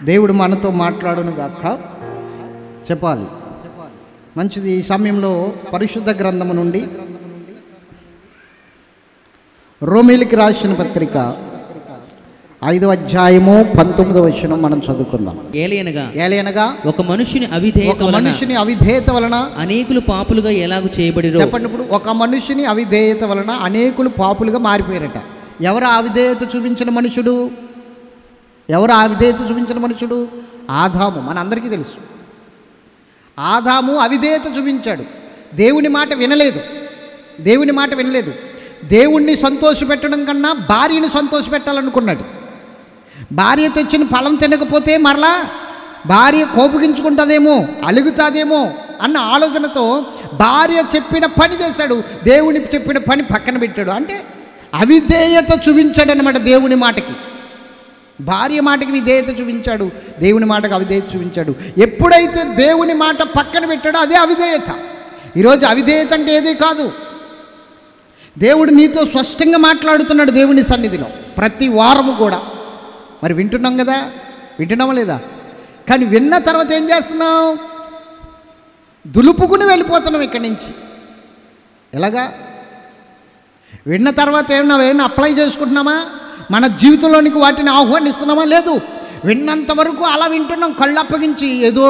దేవుడు మనతో మాట్లాడును గాక. చెప్పాలి మంచిది. ఈ సమయంలో పరిశుద్ధ గ్రంథము నుండి రోమీలికి రాసిన పత్రిక 5వ అధ్యాయము 19వ వచనం మనం చదువుకుందాం. ఏలయనగా ఒక మనుషుని అవిధేయత వలన అనేకులు పాపులుగా ఎలాగూ చేయబడిరో. చెప్పండి. ఇప్పుడు ఒక మనుషుని అవిధేయత వలన అనేకులు పాపులుగా మారిపోయారట. ఎవరు అవిధేయత చూపించిన మనుషుడు? ఆదాము. మన అందరికీ తెలుసు. ఆదాము అవిధేయత చూపించాడు. దేవుని మాట వినలేదు. దేవుణ్ణి సంతోషపెట్టడం కన్నా భార్యని సంతోషపెట్టాలనుకున్నాడు. భార్య తెచ్చిన ఫలం తినకపోతే మరలా భార్య కోపగించుకుంటుందేమో, అలుగుతుందేమో అన్న ఆలోచనతో భార్య చెప్పిన పని చేశాడు. దేవుని చెప్పిన పని పక్కన పెట్టాడు. అంటే అవిధేయత చూపించాడు అన్నమాట. దేవుని మాటకి, భార్య మాటకి విధేయత చూపించాడు, దేవుని మాటకు అవిధేయత చూపించాడు. ఎప్పుడైతే దేవుని మాట పక్కన పెట్టాడో అదే అవిధేయత. ఈరోజు అవిధేయత అంటే ఏది కాదు. దేవుడు నీతో స్పష్టంగా మాట్లాడుతున్నాడు దేవుని సన్నిధిలో ప్రతి వారము కూడా. మరి వింటున్నాం కదా, వింటున్నామా లేదా? కానీ విన్న తర్వాత ఏం చేస్తున్నాం? దులుపుకుని వెళ్ళిపోతున్నాం ఇక్కడి నుంచి. ఎలాగా? విన్న తర్వాత ఏమైనా అప్లై చేసుకుంటున్నామా? మన జీవితంలోనికి వాటిని ఆహ్వానిస్తున్నామా? లేదు. విన్నంత వరకు అలా వింటున్నాం, కళ్ళు అప్పగించి. ఏదో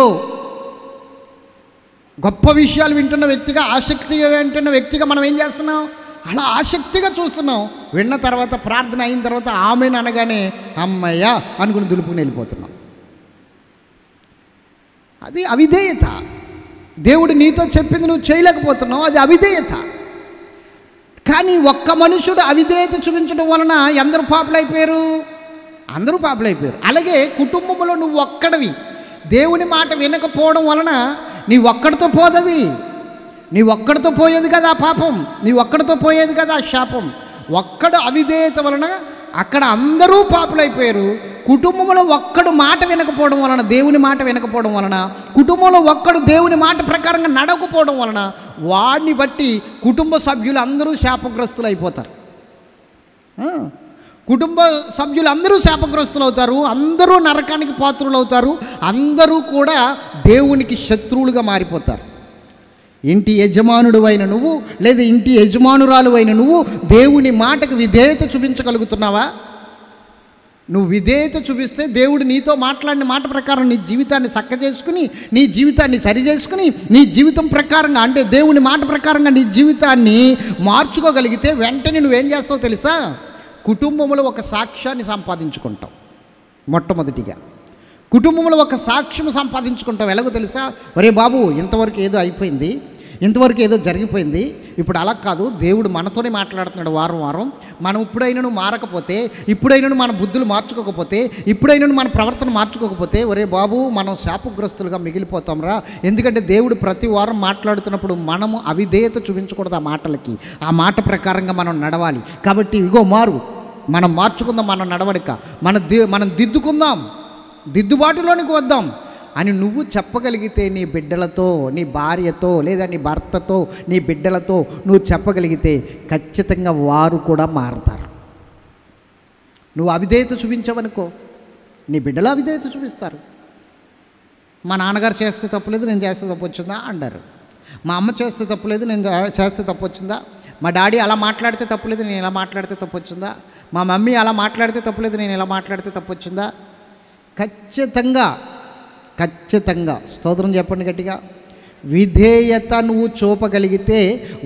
గొప్ప విషయాలు వింటున్న వ్యక్తిగా, ఆసక్తిగా వింటున్న వ్యక్తిగా మనం ఏం చేస్తున్నాం? అలా ఆసక్తిగా చూస్తున్నాం. విన్న తర్వాత, ప్రార్థన అయిన తర్వాత ఆమెను అనగానే అమ్మయ్య అనుకుని దులుపుకుని వెళ్ళిపోతున్నాం. అది అవిధేయత. దేవుడు నీతో చెప్పింది నువ్వు చేయలేకపోతున్నావు, అది అవిధేయత. కానీ ఒక్క మనుషుడు అవిధేయత చూపించడం వలన అందరూ పాపులైపోయారు. అలాగే కుటుంబంలో నువ్వు ఒక్కడివి దేవుని మాట వినకపోవడం వలన నీ ఒక్కడితో పోదది. నీ ఒక్కడితో పోయేది కదా ఆ పాపం, నీ ఒక్కడితో పోయేది కదా ఆ శాపం. ఒక్కడు అవిధేయత వలన అక్కడ అందరూ పాపులైపోయారు. కుటుంబంలో ఒక్కడు మాట వినకపోవడం వలన, దేవుని మాట వినకపోవడం వలన, కుటుంబంలో ఒక్కడు దేవుని మాట ప్రకారంగా నడవకపోవడం వలన వాడిని బట్టి కుటుంబ సభ్యులు అందరూ శాపగ్రస్తులు అయిపోతారు. కుటుంబ సభ్యులు అందరూ శాపగ్రస్తులు అవుతారు. అందరూ నరకానికి పాత్రులు అవుతారు. అందరూ కూడా దేవునికి శత్రువులుగా మారిపోతారు. ఇంటి యజమానుడు అయిన నువ్వు, లేదా ఇంటి యజమానురాలు అయిన నువ్వు దేవుని మాటకు విధేయత చూపించగలుగుతున్నావా? నువ్వు విధేయత చూపిస్తే దేవుడు నీతో మాట్లాడిన మాట ప్రకారం నీ జీవితాన్ని చక్క చేసుకుని, నీ జీవితాన్ని సరి చేసుకుని, నీ జీవితం ప్రకారంగా, అంటే దేవుని మాట ప్రకారంగా నీ జీవితాన్ని మార్చుకోగలిగితే వెంటనే నువ్వేం చేస్తావు తెలుసా? కుటుంబంలో ఒక సాక్ష్యాన్ని సంపాదించుకుంటావు. మొట్టమొదటిగా కుటుంబంలో ఒక సాక్ష్యం సంపాదించుకుంటావు. ఎలాగో తెలుసా? ఒరే బాబు, ఇంతవరకు ఏదో అయిపోయింది, ఇంతవరకు ఏదో జరిగిపోయింది, ఇప్పుడు అలా కాదు, దేవుడు మనతోనే మాట్లాడుతున్నాడు వారం వారం. మనం ఇప్పుడైనా మారకపోతే, ఇప్పుడైనా మన బుద్ధులు మార్చుకోకపోతే, ఇప్పుడైనా మన ప్రవర్తన మార్చుకోకపోతే, ఒరే బాబు మనం శాపగ్రస్తులుగా మిగిలిపోతాం రా. ఎందుకంటే దేవుడు ప్రతి వారం మాట్లాడుతున్నప్పుడు మనము అవిధేయత చూపించకూడదు. ఆ మాటలకి, ఆ మాట ప్రకారంగా మనం నడవాలి. కాబట్టి ఇగో మనం మార్చుకుందాం మన నడవడిక, మనం దిద్దుకుందాం, దిద్దుబాటులోనికి వద్దాం అని నువ్వు చెప్పగలిగితే, నీ బిడ్డలతో, నీ భార్యతో, లేదా నీ భర్తతో, నీ బిడ్డలతో నువ్వు చెప్పగలిగితే ఖచ్చితంగా వారు కూడా మారుతారు. నువ్వు అవిధేయత చూపించావనుకో, నీ బిడ్డలు అవిధేయత చూపిస్తారు. మా నాన్నగారు చేస్తే తప్పులేదు, నేను చేస్తే తప్పు వచ్చిందా అంటారు. మా అమ్మ చేస్తే తప్పులేదు, నేను చేస్తే తప్పు వచ్చిందా? మా డాడీ అలా మాట్లాడితే తప్పులేదు, నేను ఇలా మాట్లాడితే తప్పు వచ్చిందా? మా మమ్మీ అలా మాట్లాడితే తప్పులేదు, నేను ఇలా మాట్లాడితే తప్పు వచ్చిందా? ఖచ్చితంగా స్తోత్రం చెప్పండి గట్టిగా. విధేయత నువ్వు చూపగలిగితే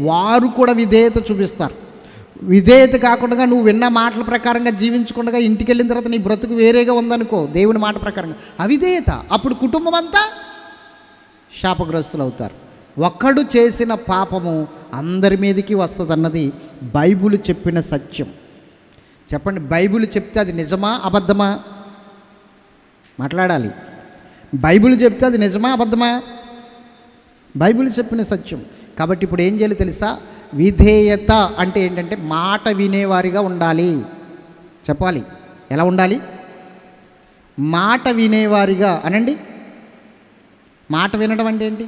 వారు కూడా విధేయత చూపిస్తారు. విధేయత కాకుండా నువ్వు విన్న మాటల ప్రకారంగా జీవించకుండా ఇంటికి వెళ్ళిన తర్వాత నీ బ్రతుకు వేరేగా ఉందనుకో, దేవుని మాట ప్రకారంగా, అవిధేయత, అప్పుడు కుటుంబం అంతా శాపగ్రస్తులు అవుతారు. ఒక్కడు చేసిన పాపము అందరి మీదకి వస్తుందన్నది బైబిల్ చెప్పిన సత్యం. చెప్పండి, బైబిల్ చెప్తే అది నిజమా అబద్ధమా? మాట్లాడాలి. బైబిల్ చెప్తే అది నిజమా అబద్ధమా? బైబిల్ చెప్పిన సత్యం. కాబట్టి ఇప్పుడు ఏం చేయాలి తెలుసా? విధేయత అంటే ఏంటంటే మాట వినేవారిగా ఉండాలి. చెప్పాలి, ఎలా ఉండాలి? మాట వినేవారిగా అనండి. మాట వినడం అంటే ఏంటి?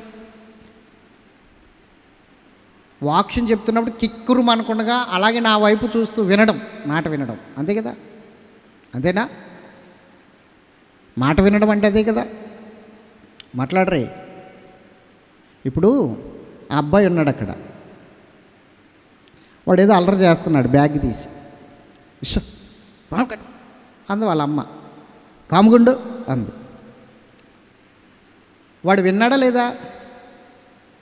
వాక్యం చెప్తున్నప్పుడు కిక్కురు మనకుండగా అలాగే నా వైపు చూస్తూ వినడం, మాట వినడం, అంతే కదా? అంతేనా? మాట వినడం అంటే అదే కదా. మాట్లాడరే. ఇప్పుడు ఆ అబ్బాయి ఉన్నాడు అక్కడ, వాడు ఏదో అల్లరి చేస్తున్నాడు, బ్యాగ్ తీసి ఇష్ అంది వాళ్ళ అమ్మ. కాముగుండు అంది. వాడు విన్నాడా లేదా?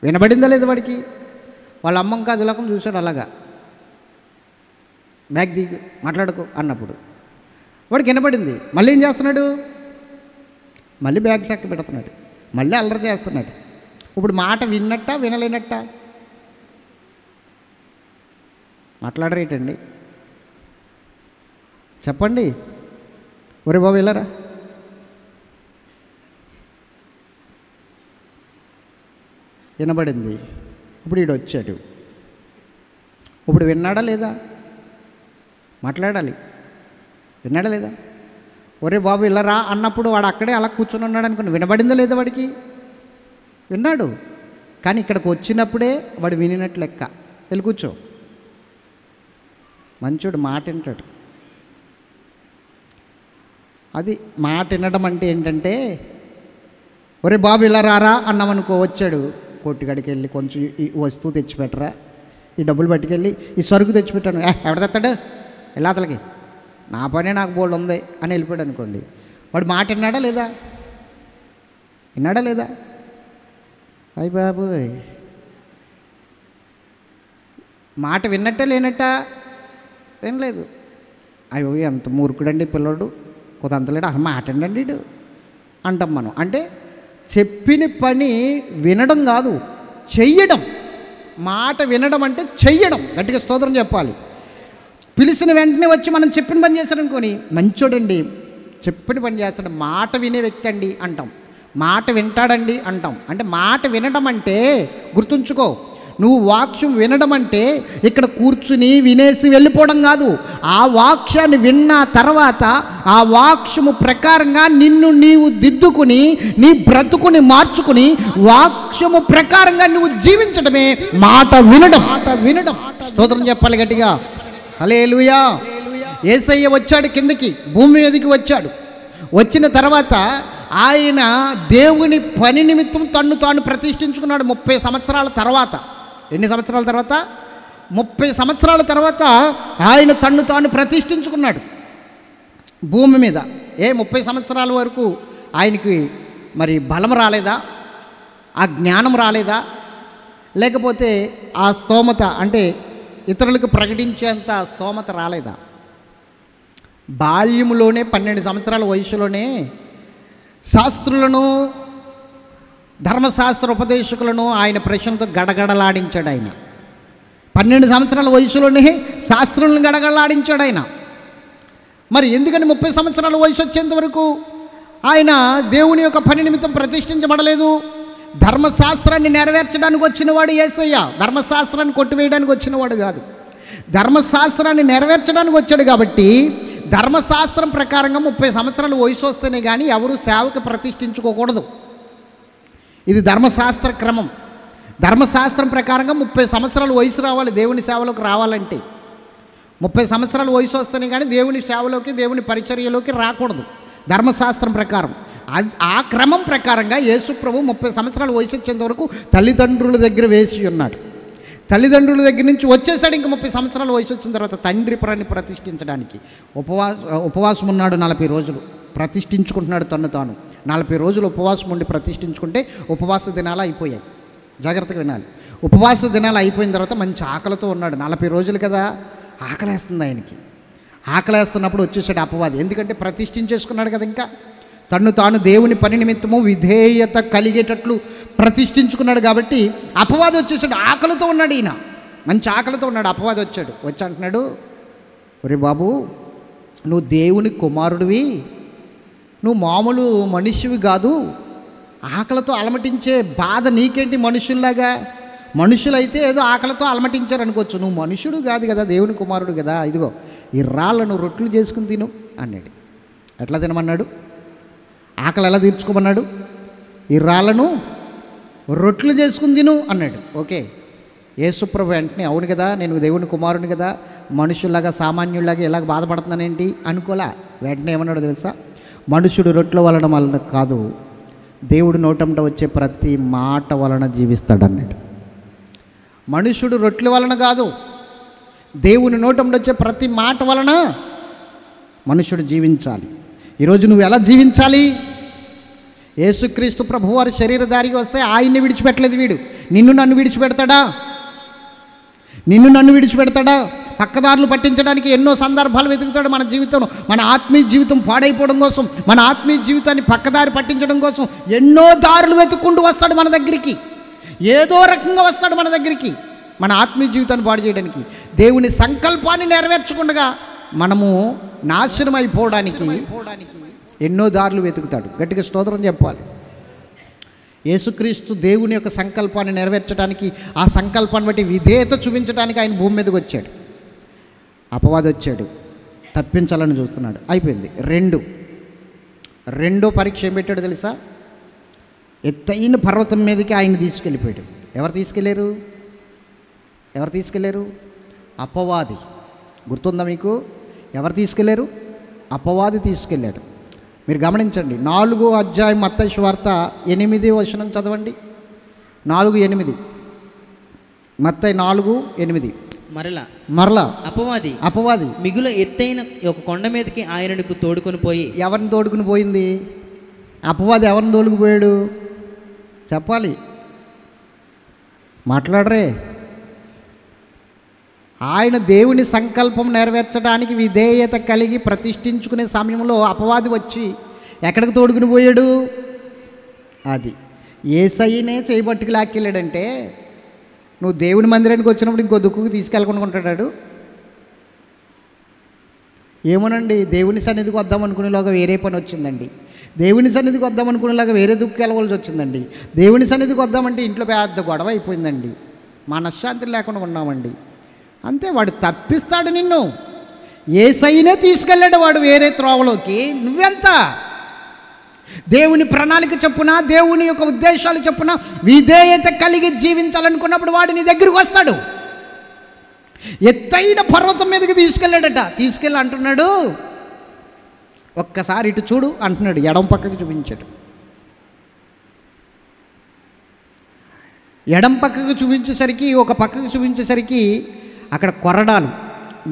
వినబడిందా లేదా వాడికి? వాళ్ళ అమ్మ ఇంకా అదిలోకం చూశాడు అలాగా, బ్యాగ్ దిగు మాట్లాడుకో అన్నప్పుడు వాడికి వినబడింది. మళ్ళీ ఏం చేస్తున్నాడు? మళ్ళీ బ్యాగ్ చక్క పెడుతున్నాడు, మళ్ళీ అల్లరి చేస్తున్నాడు. ఇప్పుడు మాట విన్నట్ట వినలేనట్ట? మాట్లాడరేటండి? చెప్పండి. ఒరే బాబు వెళ్ళరా. వినబడింది. ఇప్పుడు వీడు వచ్చాడు. ఇప్పుడు విన్నాడా లేదా? మాట్లాడాలి. విన్నాడా లేదా? ఒరే బాబు వెళ్ళరా అన్నప్పుడు వాడు అక్కడే అలా కూర్చొని ఉన్నాడు అనుకోండి, వినబడిందా లేదా వాడికి? విన్నాడు. కానీ ఇక్కడికి వచ్చినప్పుడే వాడు వినినట్లు లెక్క. వెళ్ళి కూర్చో. మంచోడు మాట వింటాడు. అది మాట వినడం అంటే ఏంటంటే, ఒరే బాబు ఇలా రారా అన్నామనుకో, వచ్చాడు కొట్టుకాడికి వెళ్ళి కొంచెం ఈ వస్తువు తెచ్చిపెట్టరా, ఈ డబ్బులు పట్టుకెళ్ళి ఈ సరుకు తెచ్చిపెట్టాను, ఎవడ తెస్తాడు ఎలా అతలకి, నా పనే నాకు బోల్డ్ ఉంది అని వెళ్ళిపోయాడు అనుకోండి, వాడు మాట విన్నాడా లేదా? విన్నాడా లేదా? అయ్య బాబోయ్, మాట విన్నట్టే లేనట్ట? వినలేదు. అయ్యో ఎంత మూర్ఖుడండి పిల్లోడు, కొంత అంతలేడు, అసలు మాట వినండి అంటాం మనం. అంటే చెప్పిన పని వినడం కాదు, చెయ్యడం. మాట వినడం అంటే చెయ్యడం. గట్టిగా స్తోత్రం చెప్పాలి. పిలిచిన వెంటనే వచ్చి మనం చెప్పిన పని చేస్తాడనుకోని, మంచోడండి, చెప్పిన పని చేస్తాడు, మాట వినే వ్యక్తి అండి అంటాం. మాట వింటాడండి అంటాం. అంటే మాట వినడం అంటే గుర్తుంచుకో, నువ్వు వాక్యం వినడం అంటే ఇక్కడ కూర్చుని వినేసి వెళ్ళిపోవడం కాదు. ఆ వాక్యాన్ని విన్న తర్వాత ఆ వాక్యము ప్రకారంగా నిన్ను నీవు దిద్దుకుని నీ బ్రతుకుని మార్చుకుని వాక్యము ప్రకారంగా నువ్వు జీవించడమే మాట వినడం. మాట వినడం. స్తోత్రం చెప్పాలి గట్టిగా. హల్లెలూయా. యేసయ్య వచ్చాడు, కిందకి భూమి మీదకి వచ్చాడు. వచ్చిన తర్వాత ఆయన దేవుని పని నిమిత్తం తన్ను తాను ప్రతిష్ఠించుకున్నాడు 30 సంవత్సరాల తర్వాత. ఎన్ని సంవత్సరాల తర్వాత? 30 సంవత్సరాల తర్వాత ఆయన తన్ను తాను ప్రతిష్ఠించుకున్నాడు భూమి మీద. 30 సంవత్సరాల వరకు ఆయనకి మరి బలం రాలేదా? ఆ జ్ఞానం రాలేదా? లేకపోతే ఆ స్తోమత అంటే ఇతరులకు ప్రకటించేంత స్తోమత రాలేదా? బాల్యములోనే 12 సంవత్సరాల వయసులోనే శాస్త్రులను ధర్మశాస్త్ర ఉపదేశకులను ఆయన ప్రశ్నలతో గడగడలాడించాడు ఆయన. 12 సంవత్సరాల వయసులోనే శాస్త్రులను గడగడలాడించాడు ఆయన. మరి ఎందుకని 30 సంవత్సరాల వయసు వచ్చేంత వరకు ఆయన దేవుని యొక్క పని నిమిత్తం ప్రతిష్ఠించబడలేదు? ధర్మశాస్త్రాన్ని నెరవేర్చడానికి వచ్చినవాడు యేసయ్య, ధర్మశాస్త్రాన్ని కొట్టివేయడానికి వచ్చినవాడు కాదు. ధర్మశాస్త్రాన్ని నెరవేర్చడానికి వచ్చాడు. కాబట్టి ధర్మశాస్త్రం ప్రకారంగా 30 సంవత్సరాల వయసు వస్తేనే కానీ ఎవరు సేవకు ప్రతిష్ఠించుకోకూడదు. ఇది ధర్మశాస్త్ర క్రమం. ధర్మశాస్త్రం ప్రకారంగా 30 సంవత్సరాల వయసు రావాలి దేవుని సేవలోకి రావాలంటే. 30 సంవత్సరాల వయసు వస్తేనే కానీ దేవుని సేవలోకి దేవుని పరిచర్యలోకి రాకూడదు ధర్మశాస్త్రం ప్రకారం. ఆ క్రమం ప్రకారంగా యేసు ప్రభు 30 సంవత్సరాల వయసు వచ్చేంత వరకు తల్లిదండ్రుల దగ్గర వేసి ఉన్నాడు. తల్లిదండ్రుల దగ్గర నుంచి వచ్చేసాడు. ఇంకా 30 సంవత్సరాల వయసు వచ్చిన తర్వాత తండ్రి పరాన్ని ప్రతిష్ఠించడానికి ఉపవాసం ఉన్నాడు. 40 రోజులు ప్రతిష్ఠించుకుంటున్నాడు తను తాను. 40 రోజులు ఉపవాసం ఉండి ప్రతిష్ఠించుకుంటే ఉపవాస దినాలు అయిపోయాయి. జాగ్రత్తగా వినాలి. ఉపవాస దినాలు అయిపోయిన తర్వాత మంచి ఆకలితో ఉన్నాడు. 40 రోజులు కదా, ఆకలేస్తుంది ఆయనకి. ఆకలేస్తున్నప్పుడు వచ్చేసాడు అపవాది. ఎందుకంటే ప్రతిష్ఠించేసుకున్నాడు కదా, ఇంకా తన్ను తాను దేవుని పని నిమిత్తము విధేయత కలిగేటట్లు ప్రతిష్ఠించుకున్నాడు. కాబట్టి అపవాది వచ్చేసాడు. ఆకలితో ఉన్నాడు ఈయన, మంచి ఆకలితో ఉన్నాడు. అపవాది వచ్చాడు. వచ్చి అంటున్నాడు, ఒరే బాబు, నువ్వు దేవుని కుమారుడివి, నువ్వు మామూలు మనిషివి కాదు, ఆకలితో అలమటించే బాధ నీకేంటి? మనుషుల్లాగా, మనుషులైతే ఏదో ఆకలితో అలమటించారు అనుకోవచ్చు, నువ్వు మనుషుడు కాదు కదా, దేవుని కుమారుడు కదా, ఇదిగో ఈ రాళ్ళను రొట్టెలు చేసుకుని తిను అన్నాడు. ఎట్లా తినమన్నాడు? ఆకలి ఎలా తీర్చుకోమన్నాడు? ఈ రాళ్ళను రొట్టెలు చేసుకుని తిను అన్నాడు. ఓకే, యేసుప్రభు వెంటనే అవును కదా, నేను దేవుని కుమారుని కదా, మనుషుల్లాగా సామాన్యుల్లాగా ఇలాగ బాధపడుతున్నానేంటి అనుకోలే. వెంటనే ఏమన్నాడు తెలుసా? మనుషుడు రొట్టెల వలన కాదు, దేవుడు నోటంట వచ్చే ప్రతి మాట వలన జీవిస్తాడు అన్నాడు. మనుషుడు రొట్టెల వలన కాదు, దేవుని నోటంట వచ్చే ప్రతి మాట వలన మనుషుడు జీవించాలి. ఈరోజు నువ్వు ఎలా జీవించాలి? యేసుక్రీస్తు ప్రభువారి శరీరధారికి వస్తే ఆయన్ని విడిచిపెట్టలేదు వీడు. నిన్ను నన్ను విడిచిపెడతాడా? నిన్ను నన్ను విడిచిపెడతాడా? పక్కదారులు పట్టించడానికి ఎన్నో సందర్భాలు వెతుకుతాడు. మన జీవితం, మన ఆత్మీయ జీవితం పాడైపోవడం కోసం, మన ఆత్మీయ జీవితాన్ని పక్కదారి పట్టించడం కోసం ఎన్నో దారులు వెతుక్కుంటూ వస్తాడు మన దగ్గరికి. ఏదో రకంగా వస్తాడు మన దగ్గరికి మన ఆత్మీయ జీవితాన్ని పాడు చేయడానికి. దేవుని సంకల్పాన్ని నెరవేర్చకుండా మనము నాశనం అయిపోవడానికి ఎన్నో దారులు వెతుకుతాడు. గట్టిగా స్తోత్రం చెప్పాలి. యేసుక్రీస్తు దేవుని యొక్క సంకల్పాన్ని నెరవేర్చడానికి, ఆ సంకల్పాన్ని బట్టి విధేయత చూపించడానికి ఆయన భూమి మీదకి వచ్చాడు. అపవాది వచ్చాడు, తప్పించాలని చూస్తున్నాడు. అయిపోయింది. రెండో పరీక్ష ఏం పెట్టాడు తెలుసా? ఎత్తైన పర్వతం మీదకి ఆయన తీసుకెళ్ళిపోయాడు. ఎవరు తీసుకెళ్ళారు? అపవాది. గుర్తుందా మీకు? ఎవరు తీసుకెళ్ళారు? అపవాది తీసుకెళ్ళాడు. మీరు గమనించండి. 4వ అధ్యాయం మత్తయి సువార్త 8వ వచనం చదవండి. 4:8. మత్తయి 4:8. మరలా అపవాది మిగుల ఎత్తైన ఒక కొండ మీదకి ఆయనకు తోడుకొని పోయి. ఎవరిని తోడుకుని పోయింది? అపవాది ఎవరిని తోడుకుపోయాడు? చెప్పాలి, మాట్లాడరే. ఆయన దేవుని సంకల్పం నెరవేర్చడానికి విధేయత కలిగి ప్రతిష్ఠించుకునే సమయంలో అపవాది వచ్చి ఎక్కడికి తోడుకుని పోయాడు? అది యేసయ్యనే చేయబట్టుకు లాక్కెళ్ళాడంటే నువ్వు దేవుని మందిరానికి వచ్చినప్పుడు ఇంకో దుక్కుకు తీసుకెళ్ళకుండా ఉంటాడు. ఏమోనండి, దేవుని సన్నిధికి వద్దామనుకునేలాగా వేరే పని వచ్చిందండి. దేవుని సన్నిధికి వద్దామనుకునేలాగా వేరే దుక్కు వెళ్ళవలసి వచ్చిందండి. దేవుని సన్నిధికి వద్దామంటే ఇంట్లో పెద్ద గొడవ అయిపోయిందండి. మనశ్శాంతి లేకుండా ఉన్నామండి. అంతే, వాడు తప్పిస్తాడు నిన్ను. యేసయ్యనే తీసుకెళ్ళాడు వాడు వేరే త్రోవలోకి. నువ్వెంత? దేవుని ప్రణాళిక చొప్పున, దేవుని యొక్క ఉద్దేశాలు చొప్పున విధేయత కలిగి జీవించాలనుకున్నప్పుడు వాడు నీ దగ్గరికి వస్తాడు. ఎత్తైన పర్వతం మీదకి తీసుకెళ్ళాడట. తీసుకెళ్ళి అంటున్నాడు, ఒక్కసారి ఇటు చూడు అంటున్నాడు. ఎడం పక్కకి చూపించాడు. ఎడం పక్కకు చూపించేసరికి, ఒక పక్కకు చూపించేసరికి అక్కడ కొరడాలు,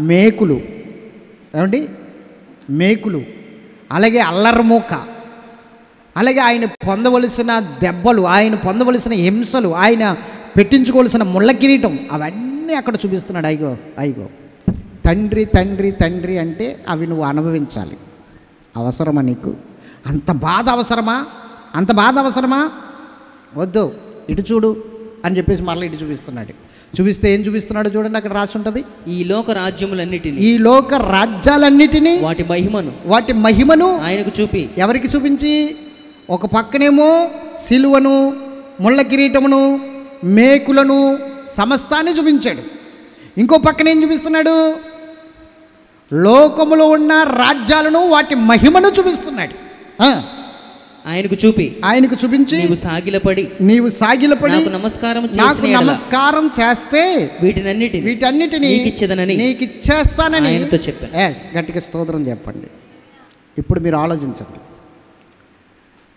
మేకులు, ఏమండి మేకులు, అలాగే అల్లరిమూక, అలాగే ఆయన పొందవలసిన దెబ్బలు, ఆయన పొందవలసిన హింసలు, ఆయన పెట్టించుకోవలసిన ముళ్ళ కిరీటం, అవన్నీ అక్కడ చూపిస్తున్నాడు. అయ్యో తండ్రి తండ్రి తండ్రి అంటే అవి నువ్వు అనుభవించాలి. అవసరమా నీకు? అంత బాధ అవసరమా? వద్దు, ఇటు చూడు అని చెప్పేసి మరలా ఇటు చూపిస్తున్నాడు. చూపిస్తే ఏం చూపిస్తున్నాడు చూడండి, అక్కడ రాసి ఉంటుంది. ఈ లోక రాజ్యాలన్నిటినీ వాటి మహిమను ఆయనకు చూపి. ఎవరికి చూపించి? ఒక పక్కనేమో సిలువను, ముళ్ళ కిరీటమును, మేకులను, సమస్తాన్ని చూపించాడు. ఇంకో పక్కన ఏం చూపిస్తున్నాడు? లోకములో ఉన్న రాజ్యాలను, వాటి మహిమను చూపిస్తున్నాడు. ఆయనకు చూపించి నీవు సాగిలపడి నాకు నమస్కారం చేస్తే వీటన్నిటిని నీకు ఇచ్చేస్తానని ఆయనతో చెప్పాను. గట్టిగా స్తోత్రం చెప్పండి. ఇప్పుడు మీరు ఆలోచించండి.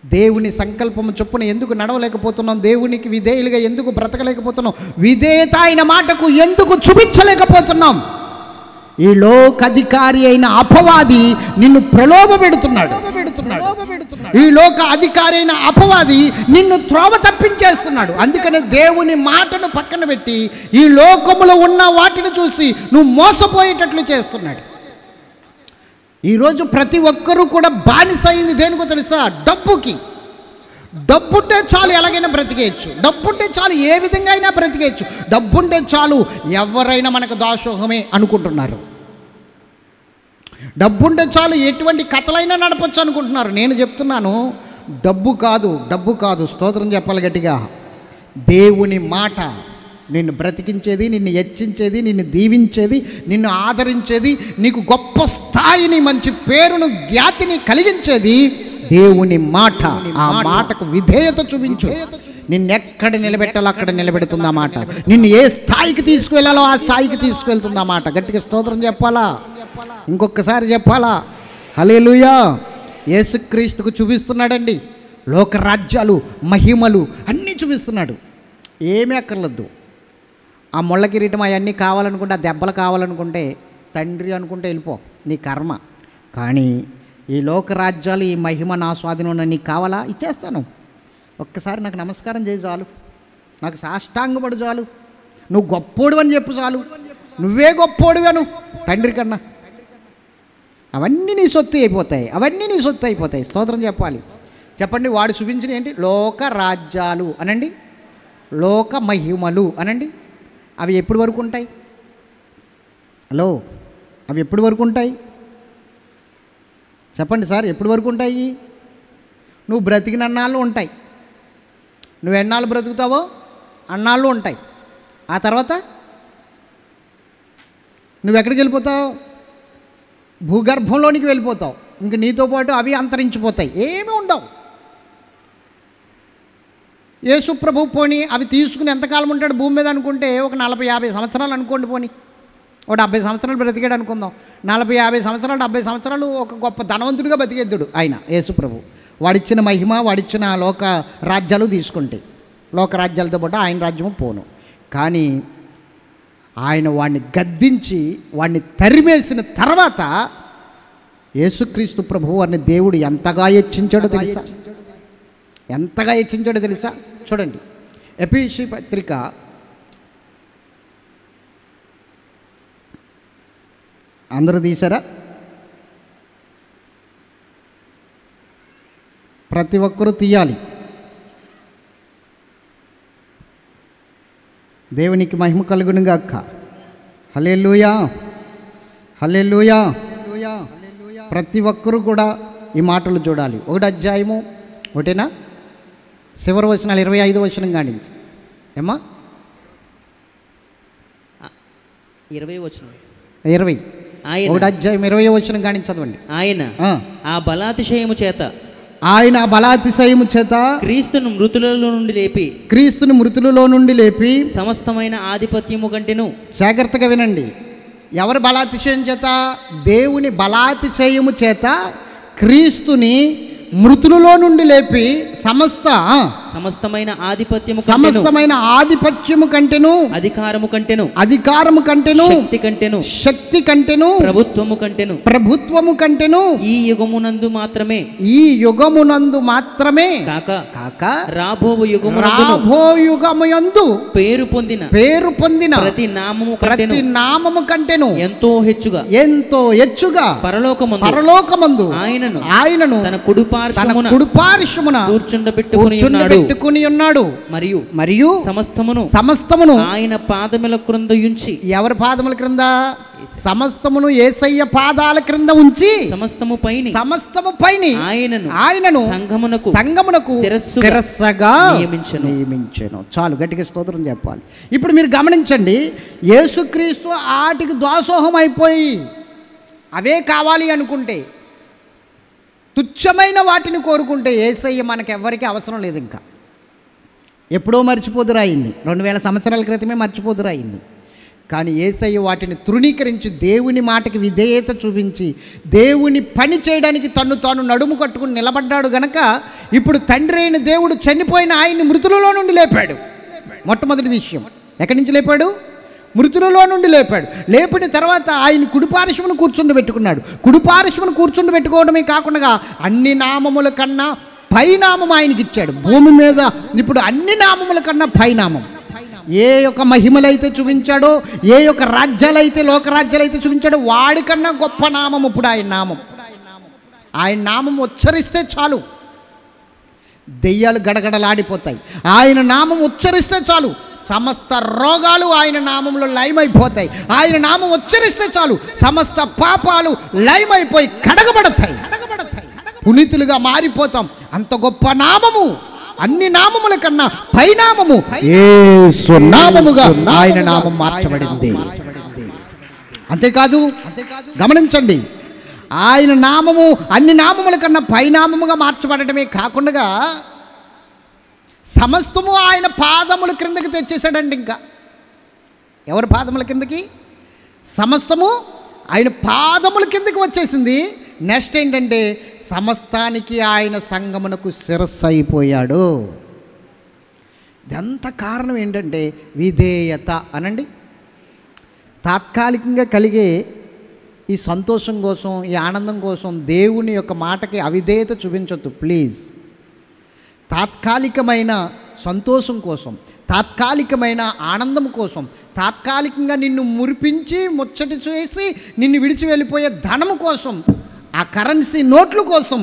దేవుని సంకల్పము చొప్పున ఎందుకు నడవలేకపోతున్నాం? దేవునికి విధేయులుగా ఎందుకు బ్రతకలేకపోతున్నాం? విధేయత అయిన మాటకు ఎందుకు చూపించలేకపోతున్నాం? ఈ లోకాధికారి అయిన అపవాది నిన్ను ప్రలోభ పెడుతున్నాడు. ఈ లోక అధికారి అయిన అపవాది నిన్ను త్రోవ తప్పించేస్తున్నాడు. అందుకనే దేవుని మాటను పక్కన పెట్టి ఈ లోకములో ఉన్న వాటిని చూసి నువ్వు మోసపోయేటట్లు చేస్తున్నాడు. ఈరోజు ప్రతి ఒక్కరూ కూడా బానిస అయింది దేనికో తెలుసా? డబ్బుకి. డబ్బుంటే చాలు, ఎలాగైనా బ్రతికేయచ్చు. డబ్బుంటే చాలు, ఏ విధంగా అయినా బ్రతికేయచ్చు. డబ్బుంటే చాలు, ఎవరైనా మనకు దాసోహమే అనుకుంటున్నారు. డబ్బుంటే చాలు, ఎటువంటి కథలైనా నడపచ్చు అనుకుంటున్నారు. నేను చెప్తున్నాను, డబ్బు కాదు. స్తోత్రం చెప్పాలి గట్టిగా. దేవుని మాట నిన్ను బ్రతికించేది, నిన్ను హెచ్చించేది, నిన్ను దీవించేది, నిన్ను ఆదరించేది, నీకు గొప్ప స్థాయిని, మంచి పేరును, ఖ్యాతిని కలిగించేది దేవుని మాట. ఆ మాటకు విధేయత చూపించు. నిన్నెక్కడ నిలబెట్టాలో అక్కడ నిలబెడుతుంది ఆ మాట. నిన్ను ఏ స్థాయికి తీసుకువెళ్ళాలో ఆ స్థాయికి తీసుకువెళ్తుంది ఆ మాట. గట్టిగా స్తోత్రం చెప్పాలా? ఇంకొకసారి చెప్పాలా? హల్లెలూయా. యేసుక్రీస్తుకు చూపిస్తున్నాడండి. లోకరాజ్యాలు, మహిమలు అన్నీ చూపిస్తున్నాడు. ఏమీ అక్కర్లేదు. ఆ ముళ్ళ కిరీటం అవన్నీ కావాలనుకుంటే, ఆ దెబ్బలు కావాలనుకుంటే, తండ్రి అనుకుంటే వెళ్ళిపో, నీ కర్మ. కానీ ఈ లోకరాజ్యాలు, ఈ మహిమ నా స్వాధీనం నీకు కావాలా? ఇచ్చేస్తాను. ఒక్కసారి నాకు నమస్కారం చేయి చాలు, నాకు సాష్టాంగపడు చాలు, నువ్వు గొప్పోడు అని చెప్పు చాలు, నువ్వే గొప్పోడుగాను తండ్రి కన్నా. అవన్నీ నీ సొత్తు అయిపోతాయి, అవన్నీ నీ సొత్తు అయిపోతాయి. స్తోత్రం చెప్పాలి. చెప్పండి, వాడు చూపించిన ఏంటి? లోక రాజ్యాలు అనండి, లోక మహిమలు అనండి. అవి ఎప్పటి వరకు ఉంటాయి? హలో, అవి ఎప్పటి వరకు ఉంటాయి? చెప్పండి సార్, ఎప్పటి వరకు ఉంటాయి? నువ్వు బ్రతికినన్నాళ్ళు ఉంటాయి. నువ్వు ఎన్నాళ్ళు బ్రతుకుతావో అన్నాళ్ళు ఉంటాయి. ఆ తర్వాత నువ్వు ఎక్కడికి వెళ్ళిపోతావు? భూగర్భంలోనికి వెళ్ళిపోతావు. ఇంక నీతో పాటు అవి అంతరించిపోతాయి, ఏమీ ఉండవు. యేసు ప్రభు పోని అవి తీసుకుని ఎంతకాలం ఉంటాడు భూమి మీద అనుకుంటే, ఒక 40-50 సంవత్సరాలు అనుకోండి. పోని ఒక 70 సంవత్సరాలు బ్రతికాడు అనుకుందాం. 40-50 సంవత్సరాలు, 70 సంవత్సరాలు ఒక గొప్ప ధనవంతుడిగా బతికేద్దుడు ఆయన యేసు ప్రభు. వాడిచ్చిన మహిమ, వాడిచ్చిన లోక రాజ్యాలు తీసుకుంటే, లోక రాజ్యాలతో పాటు ఆయన రాజ్యము పోను. కానీ ఆయన వాడిని గద్దించి వాడిని తరిమేసిన తర్వాత యేసుక్రీస్తు ప్రభు వారిని దేవుడు ఎంతగా హెచ్చించాడో తెలుసా? ఎంతగా హెచ్చించాడో తెలుసా? చూడండి, ఎఫెసీ పత్రిక 'అందరూ తీశారా? ప్రతి ఒక్కరూ తీయాలి. దేవునికి మహిమ కలుగును గాక. హల్లెలూయా, హల్లెలూయా. ప్రతి ఒక్కరూ కూడా ఈ మాటలు చూడాలి. 1 అధ్యాయము ఒకటేనా? చివరి వచనాలు 25 వచనం కానించి ఏమ్మా? 20 వచనం. 20 1 అధ్యాయం 20 వచనం కానించి చదవండి. ఆయన ఆ బలాతిశయము చేత, ఆయన బలాతిశయము చేత క్రీస్తును మృతులలో నుండి లేపి సమస్తమైన ఆధిపత్యము కంటేను. జాగ్రత్తగా వినండి. ఎవరి బలాతిశయం చేత? దేవుని బలాతిశయము చేత క్రీస్తుని మృతులలో నుండి లేపి సమస్తమైన ఆధిపత్యము కంటేను, అధికారము కంటేను, శక్తి కంటేను, ప్రభుత్వము కంటేను ఈ యుగమునందు మాత్రమే కాక రాబో యుగమునందు పేరు పొందిన ప్రతి నామము కంటేను ఎంతో హెచ్చుగా పరలోకమందు ఆయనను తన కుడిపార్శ్వమున కూర్చుండబెట్టుకుని ఉన్నాడు. మరియు సమస్తమును ఆయన పాదముల క్రింద ఉంచి. ఎవరి పాదముల క్రింద? సమస్తమును యేసయ్య పాదాల క్రింద ఉంచి సమస్తము పైన ఆయనను సంఘమునకు శిరస్సుగా నియమించెను. చాలు, గట్టిగా స్తోత్రం చెప్పాలి. ఇప్పుడు మీరు గమనించండి, యేసుక్రీస్తు ఆటికి దాసోహం అయిపోయి అవే కావాలి అనుకుంటే, తుచ్చమైన వాటిని కోరుకుంటే యేసయ్య మనకెవ్వరికీ అవసరం లేదు. ఇంకా ఎప్పుడో మర్చిపోదురాయింది, 2000 సంవత్సరాల క్రితమే మర్చిపోదురాయింది. కానీ యేసయ్య వాటిని తృణీకరించి దేవుని మాటకి విధేయత చూపించి దేవుని పని చేయడానికి తాను నడుము కట్టుకుని నిలబడ్డాడు గనక ఇప్పుడు తండ్రి అయిన దేవుడు చనిపోయిన ఆయన్ని మృతులలో నుండి లేపాడు. మొట్టమొదటి విషయం, ఎక్కడి నుంచి లేపాడు? మృతులలో నుండి లేపాడు. లేపిన తర్వాత ఆయన కుడిపార్శ్వమును కూర్చుండబెట్టుకున్నాడు. కుడిపార్శ్వమును కూర్చుండబెట్టుకోవడమే కాకుండా అన్ని నామముల కన్నా పైనామం ఆయనకి ఇచ్చాడు. భూమి మీద ఇప్పుడు అన్ని నామముల కన్నా పైనామం. ఏ యొక్క మహిమలైతే చూపించాడో, ఏ యొక్క రాజ్యాలైతే లోకరాజ్యాలైతే చూపించాడో వాడికన్నా గొప్ప నామం ఇప్పుడు ఆయన నామం. ఆయన నామం ఉచ్చరిస్తే చాలు దెయ్యాలు గడగడలాడిపోతాయి. ఆయన నామం ఉచ్చరిస్తే చాలు సమస్త రోగాలు ఆయన నామంలో లయమైపోతాయి. ఆయన నామం ఉచ్చరిస్తే చాలు సమస్త పాపాలు లయమైపోయి కడగబడతాయి, పునీతులుగా మారిపోతాం. అంత గొప్ప నామము, అన్ని నామముల కన్నా పైనామము యేసు నామముగా ఆయన నామం మార్చబడింది. అంతేకాదు, గమనించండి, ఆయన నామము అన్ని నామముల కన్నా పైనామముగా మార్చబడటమే కాకుండా సమస్తము ఆయన పాదముల క్రిందకి తెచ్చేసాడండి. ఇంకా ఎవరి పాదముల కిందకి? సమస్తము ఆయన పాదముల కిందకి వచ్చేసింది. నెక్స్ట్ ఏంటంటే సమస్తానికి ఆయన సంగమునకు శిరస్సు అయిపోయాడు. ఇదంతా కారణం ఏంటంటే విధేయత అనండి. తాత్కాలికంగా కలిగే ఈ సంతోషం కోసం, ఈ ఆనందం కోసం దేవుని యొక్క మాటకి అవిధేయత చూపించొద్దు ప్లీజ్. తాత్కాలికమైన సంతోషం కోసం, తాత్కాలికమైన ఆనందం కోసం, తాత్కాలికంగా నిన్ను మురిపించి ముచ్చటి చేసి నిన్ను విడిచి వెళ్ళిపోయే ధనము కోసం, ఆ కరెన్సీ నోట్ల కోసం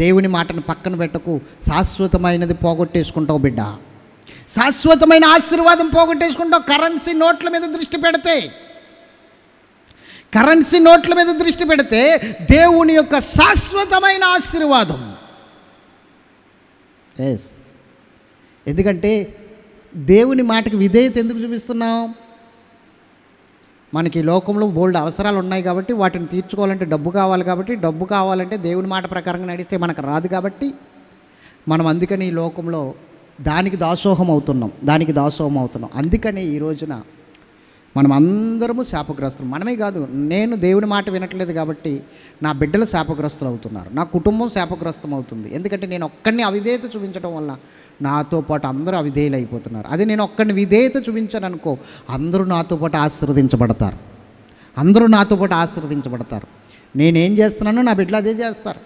దేవుని మాటను పక్కన పెట్టకు. శాశ్వతమైనది పోగొట్టేసుకుంటావు బిడ్డ. శాశ్వతమైన ఆశీర్వాదం పోగొట్టేసుకుంటావు కరెన్సీ నోట్ల మీద దృష్టి పెడితే. కరెన్సీ నోట్ల మీద దృష్టి పెడితే దేవుని యొక్క శాశ్వతమైన ఆశీర్వాదం. ఎస్, ఎందుకంటే దేవుని మాటకి విధేయత ఎందుకు చూపిస్తున్నాం? మనకి లోకంలో బోల్డ్ అవసరాలు ఉన్నాయి కాబట్టి, వాటిని తీర్చుకోవాలంటే డబ్బు కావాలి కాబట్టి, డబ్బు కావాలంటే దేవుని మాట ప్రకారంగా నడిస్తే మనకు రాదు కాబట్టి, మనం అందుకని ఈ లోకంలో దానికి దాసోహం అవుతున్నాం. అందుకని ఈ రోజున మనం అందరము శాపగ్రస్తులు. మనమే కాదు, నేను దేవుని మాట వినట్లేదు కాబట్టి నా బిడ్డలు శాపగ్రస్తులు అవుతున్నారు, నా కుటుంబం శాపగ్రస్తం అవుతుంది. ఎందుకంటే నేను ఒక్కడిని అవిధేయత చూపించడం వల్ల నాతో పాటు అందరూ అవిధేయులు అయిపోతున్నారు. అదే నేను ఒక్కడిని విధేయత చూపించాను అనుకో, అందరూ నాతో పాటు ఆశీర్వదించబడతారు. నేనేం చేస్తున్నానో నా బిడ్డలు అదే చేస్తారు.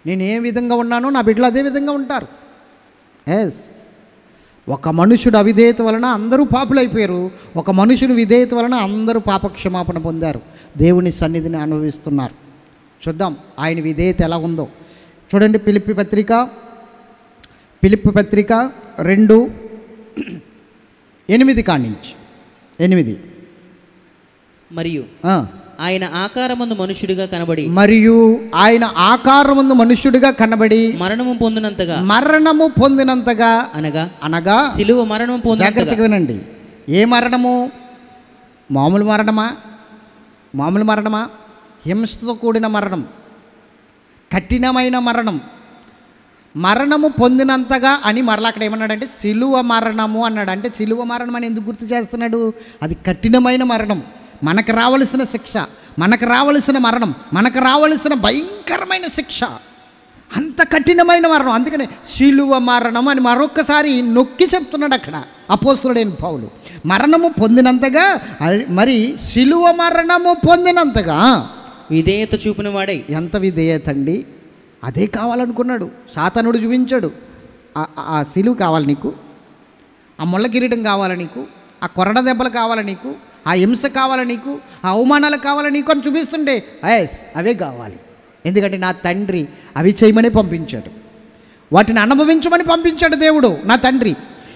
నేను ఏ విధంగా ఉన్నానో నా బిడ్డలు అదే విధంగా ఉంటారు. ఎస్, ఒక మనుషుడు అవిధేయత వలన అందరూ పాపులైపోయారు, ఒక మనుషుని విధేయత వలన అందరూ పాపక్షమాపణ పొందారు, దేవుని సన్నిధిని అనుభవిస్తున్నారు. చూద్దాం ఆయన విధేయత ఎలా ఉందో. చూడండి, ఫిలిప్పీ పత్రిక 2:8 కానించి 8. మరియు ఆయన ఆకారమందు మనుష్యుడిగా కనబడి మరణము పొందినంతగా అనగా సిలువ మరణము పొందినంతగా. జాగ్రత్తగా వినండి. ఏ మరణము? మామూలు మరణమా? హింసతో కూడిన మరణం, కఠినమైన మరణము పొందినంతగా అని మరలా అక్కడ ఏమన్నాడంటే సిలువ మరణము అన్నాడు. అంటే సిలువ మరణం అని ఎందుకు గుర్తు చేస్తున్నాడు? అది కఠినమైన మరణం, మనకు రావలసిన శిక్ష, మనకు రావలసిన మరణం, మనకు రావలసిన భయంకరమైన శిక్ష, అంత కఠినమైన మరణం. అందుకనే సిలువ మరణం అని మరొక్కసారి నొక్కి చెప్తున్నాడు అక్కడ అపోస్తలుడైన పౌలు. మరణము పొందినంతగా, మరి సిలువ మరణము పొందినంతగా విధేయత చూపిన వాడై. ఎంత విధేయత అండి! అదే కావాలనుకున్నాడు సాతానుడు, చూపించాడు. ఆ సిలువ కావాలి నీకు, ఆ ముళ్ళ కిరీటం కావాలి నీకు, ఆ కొరడ దెబ్బలు కావాలి నీకు, ఆ హింస కావాలి నీకు, ఆ అవమానాలు కావాలి నీకు అని చూపిస్తుంటే ఎస్ అవే కావాలి. ఎందుకంటే నా తండ్రి అవి చేయమని పంపించాడు, వాటిని అనుభవించమని పంపించాడు దేవుడు నా తండ్రి.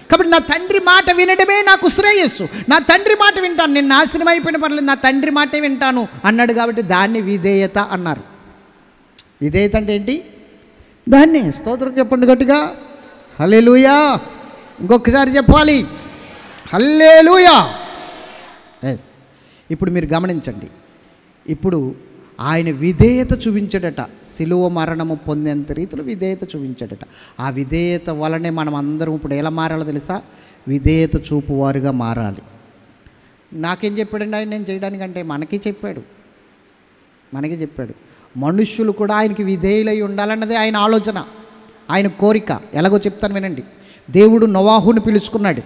కాబట్టి నా తండ్రి మాట వినడమే నాకు శ్రేయస్సు. నా తండ్రి మాట వింటాను, నేను నాశనం అయిపోయిన పర్లేదు, నా తండ్రి మాటే వింటాను అన్నాడు. కాబట్టి దాన్ని విధేయత అన్నారు. విధేయత అంటే ఏంటి? దాన్ని స్తోత్రం చెప్పండి గట్టిగా, హల్లెలూయా. ఇంకొకసారి చెప్పాలి, హల్లెలూయా. ఎస్, ఇప్పుడు మీరు గమనించండి. ఇప్పుడు ఆయన విధేయత చూపించాడట, సిలువ మరణము పొందేంత రీతిలో విధేయత చూపించాడట. ఆ విధేయత వలనే మనం అందరం ఇప్పుడు ఎలా మారాలో తెలుసా? విధేయత చూపువారుగా మారాలి. నాకేం చెప్పాడండి ఆయన నేను చేయడానికంటే? మనకి చెప్పాడు. మనుష్యులు కూడా ఆయనకి విధేయులై ఉండాలన్నదే ఆయన ఆలోచన, ఆయన కోరిక. ఎలాగో చెప్తాను వినండి. దేవుడు నోవాహుని పిలుచుకున్నాడు,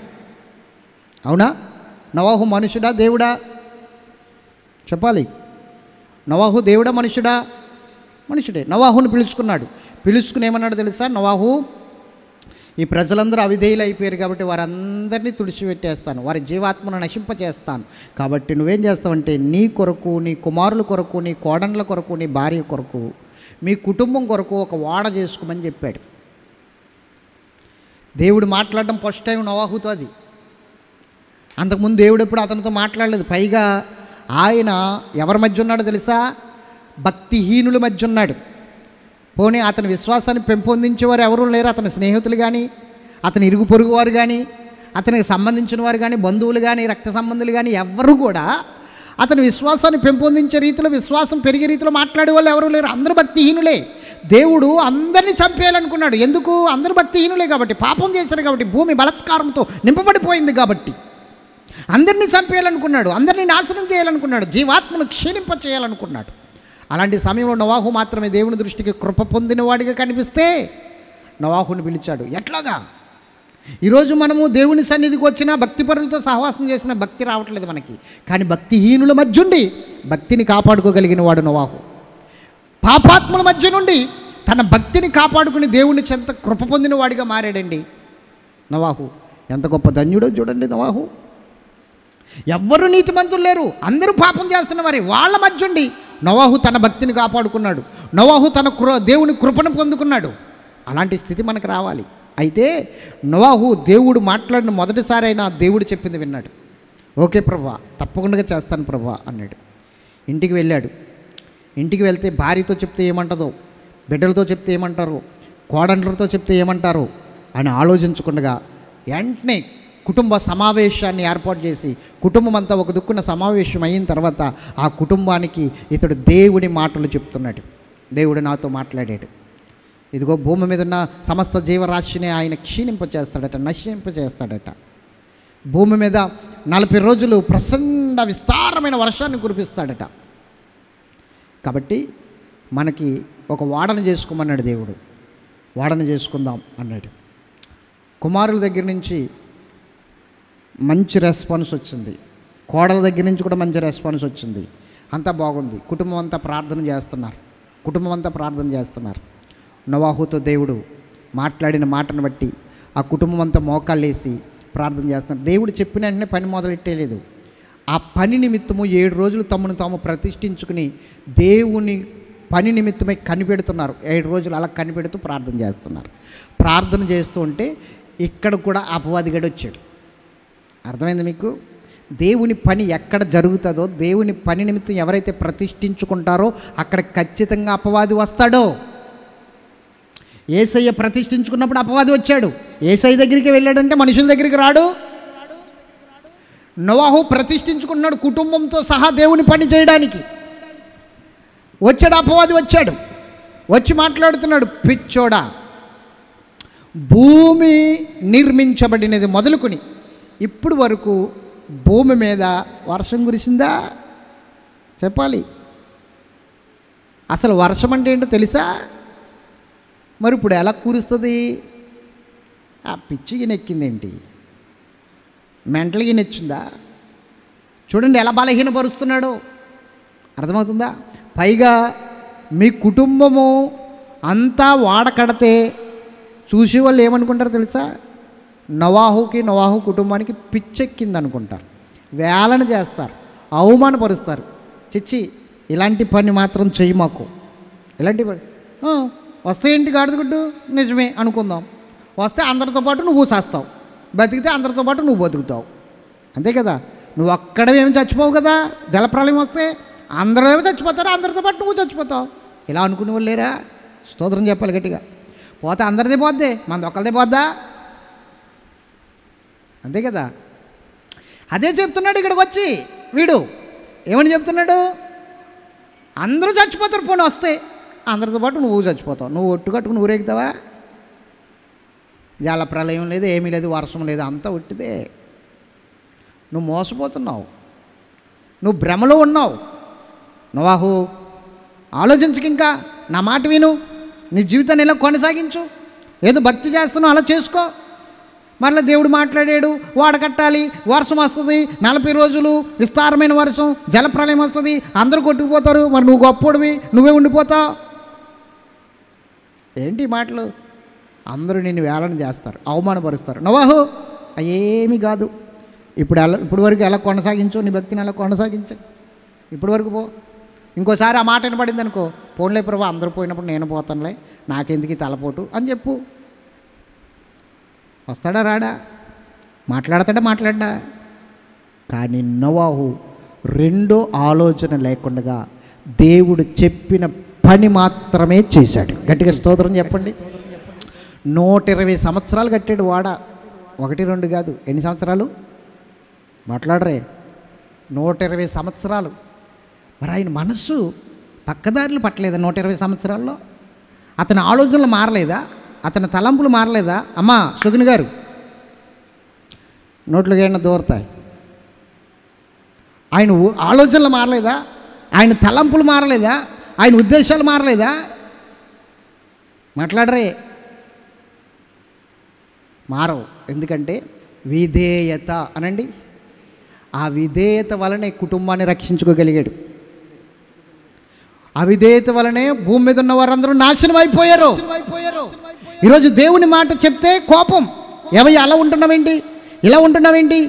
అవునా? నోవాహు మనుషుడా దేవుడా? చెప్పాలి. నోవాహు దేవుడా మనుషుడా? మనుషుడే. నోవాహుని పిలుచుకుని ఏమన్నాడు తెలుసా? నోవాహు, ఈ ప్రజలందరూ అవిధేయులు అయిపోయారు కాబట్టి వారందరినీ తుడిచిపెట్టేస్తాను, వారి జీవాత్మను నశింపచేస్తాను. కాబట్టి నువ్వేం చేస్తావంటే నీ కొరకు, నీ కుమారుల కొరకు, నీ కోడన్ల కొరకు, నీ భార్య కొరకు, మీ కుటుంబం కొరకు ఒక ఓడ చేసుకోమని చెప్పాడు. దేవుడు మాట్లాడడం ఫస్ట్ టైం నోవాహుతో. అది అంతకుముందు దేవుడు ఎప్పుడు అతనితో మాట్లాడలేదు. పైగా ఆయన ఎవరి మధ్య ఉన్నాడో తెలుసా? భక్తిహీనుల మధ్య ఉన్నాడు. పోనీ అతని విశ్వాసాన్ని పెంపొందించేవారు ఎవరూ లేరు. అతని స్నేహితులు కానీ, అతని ఇరుగు పొరుగు వారు కానీ, అతనికి సంబంధించిన వారు కానీ, బంధువులు కానీ, రక్త సంబంధులు కానీ ఎవ్వరూ కూడా అతని విశ్వాసాన్ని పెంపొందించే రీతిలో, విశ్వాసం పెరిగే రీతిలో మాట్లాడే వాళ్ళు ఎవరూ లేరు. అందరూ భక్తిహీనులే. దేవుడు అందరినీ చంపేయాలనుకున్నాడు. ఎందుకు? అందరూ భక్తిహీనులే కాబట్టి, పాపం చేశారు కాబట్టి, భూమి బలాత్కారంతో నింపబడిపోయింది కాబట్టి అందరినీ చంపేయాలనుకున్నాడు, అందరినీ నాశనం చేయాలనుకున్నాడు, జీవాత్మను క్షీణింప చేయాలనుకున్నాడు. అలాంటి సమయంలో నోవాహు మాత్రమే దేవుని దృష్టికి కృప పొందినవాడిగా కనిపిస్తే నోవాహుని పిలిచాడు. ఎట్లాగా? ఈరోజు మనము దేవుని సన్నిధికి వచ్చినా భక్తిపరులతో సహవాసం చేసిన భక్తి రావట్లేదు మనకి. కానీ భక్తిహీనుల మధ్య ఉండి భక్తిని కాపాడుకోగలిగిన వాడు నోవాహు. పాపాత్ముల మధ్య నుండి తన భక్తిని కాపాడుకుని దేవుని చెంత కృప పొందిన వాడిగా మారాడండి నోవాహు. ఎంత గొప్ప ధన్యుడో చూడండి నోవాహు. ఎవ్వరూ నీతిమంతులు లేరు, అందరూ పాపం చేస్తున్న వారి వాళ్ళ మధ్య ఉండి నోవాహు తన భక్తిని కాపాడుకున్నాడు. నోవాహు తన దేవుని కృపను పొందుకున్నాడు. అలాంటి స్థితి మనకు రావాలి. అయితే నోవాహు దేవుడు మాట్లాడిన మొదటిసారి అయినా దేవుడు చెప్పింది విన్నాడు. ఓకే ప్రభా, తప్పకుండా చేస్తాను ప్రభా అన్నాడు. ఇంటికి వెళ్ళాడు. ఇంటికి వెళ్తే భార్యతో చెప్తే ఏమంటుందో, బిడ్డలతో చెప్తే ఏమంటారో, కోడండ్లతో చెప్తే ఏమంటారో అని ఆలోచించకుండా వెంటనే కుటుంబ సమావేశాన్ని ఏర్పాటు చేసి కుటుంబం అంతా ఒక దిక్కున సమావేశం అయిన తర్వాత ఆ కుటుంబానికి ఇతడు దేవుని మాటలు చెప్తున్నాడు. దేవుడు నాతో మాట్లాడాడు. ఇదిగో భూమి మీద ఉన్న సమస్త జీవరాశిని ఆయన క్షీణింపచేస్తాడట, నశింపచేస్తాడట. భూమి మీద 40 రోజులు ప్రచండ విస్తారమైన వర్షాన్ని కురిపిస్తాడట. కాబట్టి మనకి ఒక వాడన చేసుకోమన్నాడు దేవుడు. వాడన చేసుకుందాం అన్నాడు. కుమారుల దగ్గర నుంచి మంచి రెస్పాన్స్ వచ్చింది, కోడల దగ్గర నుంచి కూడా మంచి రెస్పాన్స్ వచ్చింది. అంతా బాగుంది. కుటుంబం అంతా ప్రార్థన చేస్తున్నారు. నోవాహుతో దేవుడు మాట్లాడిన మాటను బట్టి ఆ కుటుంబం అంతా మోకాళ్ళేసి ప్రార్థన చేస్తున్నారు. దేవుడు చెప్పిన వెంటనే పని మొదలెట్టేలేదు. ఆ పని నిమిత్తము 7 రోజులు తమను తాము ప్రతిష్ఠించుకుని దేవుని పని నిమిత్తమై కనిపెడుతున్నారు. 7 రోజులు అలా కనిపెడుతూ ప్రార్థన చేస్తున్నారు. ప్రార్థన చేస్తూ ఉంటే ఇక్కడ కూడా అపవాదిగాడు వచ్చాడు. అర్థమైంది మీకు? దేవుని పని ఎక్కడ జరుగుతుందో, దేవుని పని నిమిత్తం ఎవరైతే ప్రతిష్ఠించుకుంటారో అక్కడ ఖచ్చితంగా అపవాది వస్తాడో. యేసయ్య ప్రతిష్ఠించుకున్నప్పుడు అపవాది వచ్చాడు. యేసయ్య దగ్గరికి వెళ్ళాడంటే మనుషుల దగ్గరికి రాడు. నోవాహు ప్రతిష్ఠించుకున్నాడు కుటుంబంతో సహా దేవుని పని చేయడానికి. వచ్చాడు, అపవాది వచ్చాడు. వచ్చి మాట్లాడుతున్నాడు, పిచ్చోడా, భూమి నిర్మించబడినది మొదలుకొని ఇప్పుడు వరకు భూమి మీద వర్షం కురిసిందా? చెప్పాలి. అసలు వర్షం అంటే ఏంటో తెలుసా? మరి ఇప్పుడు ఎలా కురుస్తుంది? ఆ పిచ్చికి నెక్కిందేంటి? మెంటల్గా నెచ్చిందా? చూడండి ఎలా బలహీనపరుస్తున్నాడో. అర్థమవుతుందా? పైగా మీ కుటుంబము అంతా వాడకడితే చూసే వాళ్ళు ఏమనుకుంటారో తెలుసా? నోవాహు కుటుంబానికి పిచ్చెక్కింది అనుకుంటారు, వేలన చేస్తారు, అవమానపరుస్తారు. చిచ్చి, ఇలాంటి పని మాత్రం చెయ్యి మాకు. ఇలాంటి పని వస్తే ఏంటి గాడిదగుడ్డు? నిజమే అనుకుందాం. వస్తే అందరితో పాటు నువ్వు చేస్తావు, బతికితే అందరితో పాటు నువ్వు బతుకుతావు. అంతే కదా? నువ్వు అక్కడేమి చచ్చిపోవు కదా. జలప్రలయం వస్తే అందరూ ఏమో చచ్చిపోతారు, అందరితో పాటు నువ్వు చచ్చిపోతావు. ఇలా అనుకునే వాళ్ళు లేరా? స్తోత్రం చెప్పాలి గట్టిగా. పోతే అందరిదే పోద్దే, మనది ఒక్కరిదే పోద్దా? అంతే కదా? అదే చెప్తున్నాడు ఇక్కడికి వచ్చి వీడు. ఏమని చెప్తున్నాడు? అందరూ చచ్చిపోతారు, పోనీ వస్తే అందరితో పాటు నువ్వు చచ్చిపోతావు. నువ్వు ఒట్టు కట్టుకుని ఊరేగుతావా? జల ప్రళయం లేదు, ఏమీ లేదు, వర్షం లేదు, అంతా ఒట్టిదే. నువ్వు మోసపోతున్నావు, నువ్వు భ్రమలో ఉన్నావు. నోవాహు, ఆలోచించక, ఇంకా నా మాట విను, నీ జీవితాన్ని ఇలా కొనసాగించు. ఏదో భక్తి చేస్తున్నావు అలా చేసుకో. మరలా దేవుడు మాట్లాడాడు, వాడ కట్టాలి, వర్షం వస్తుంది, 40 రోజులు విస్తారమైన వర్షం, జలప్రలయం వస్తుంది, అందరూ కొట్టుకుపోతారు. మరి నువ్వు గొప్పోడివి, నువ్వే ఉండిపోతావు. ఏంటి మాటలు? అందరూ నిన్ను వేలన చేస్తారు, అవమానపరుస్తారు. నోవాహు, ఏమీ కాదు. ఇప్పుడు వరకు ఎలా కొనసాగించు, నీ భక్తిని ఎలా కొనసాగించు. ఇప్పుడు వరకు పో. ఇంకోసారి ఆ మాట వినపడింది అనుకో, పోన్లే ప్రభా, అందరూ పోయినప్పుడు నేను పోతానులే, నాకెందుకు ఈ తలపోటు అని చెప్పు. వస్తాడా రాడా? మాట్లాడతా? కానీ నోవాహు రెండో ఆలోచన లేకుండా దేవుడు చెప్పిన పని మాత్రమే చేశాడు. గట్టిగా స్తోత్రం చెప్పండి. 120 సంవత్సరాలు కట్టాడు వాడ. 1, 2 కాదు. ఎన్ని సంవత్సరాలు మాట్లాడరే? 120 సంవత్సరాలు. మరి ఆయన మనస్సు పక్కదారులు పట్టలేదా 120 సంవత్సరాల్లో? అతని ఆలోచనలు మారలేదా? అతని తలంపులు మారలేదా? అమ్మా సుగుని గారు, నోట్లుగా ఏమైనా దూరతాయి. ఆయన ఆలోచనలు మారలేదా? ఆయన తలంపులు మారలేదా? ఆయన ఉద్దేశాలు మారలేదా? మాట్లాడరే, మారవు. ఎందుకంటే విధేయత అనండి. ఆ విధేయత వలనే కుటుంబాన్ని రక్షించుకోగలిగాడు. అవిధేయత వలనే భూమి మీద ఉన్న వారందరూ నాశనం అయిపోయారు. ఈరోజు దేవుని మాట చెప్తే కోపం. ఎవయ్య అలా ఉంటున్నావేంటి, ఇలా ఉంటున్నావేంటి,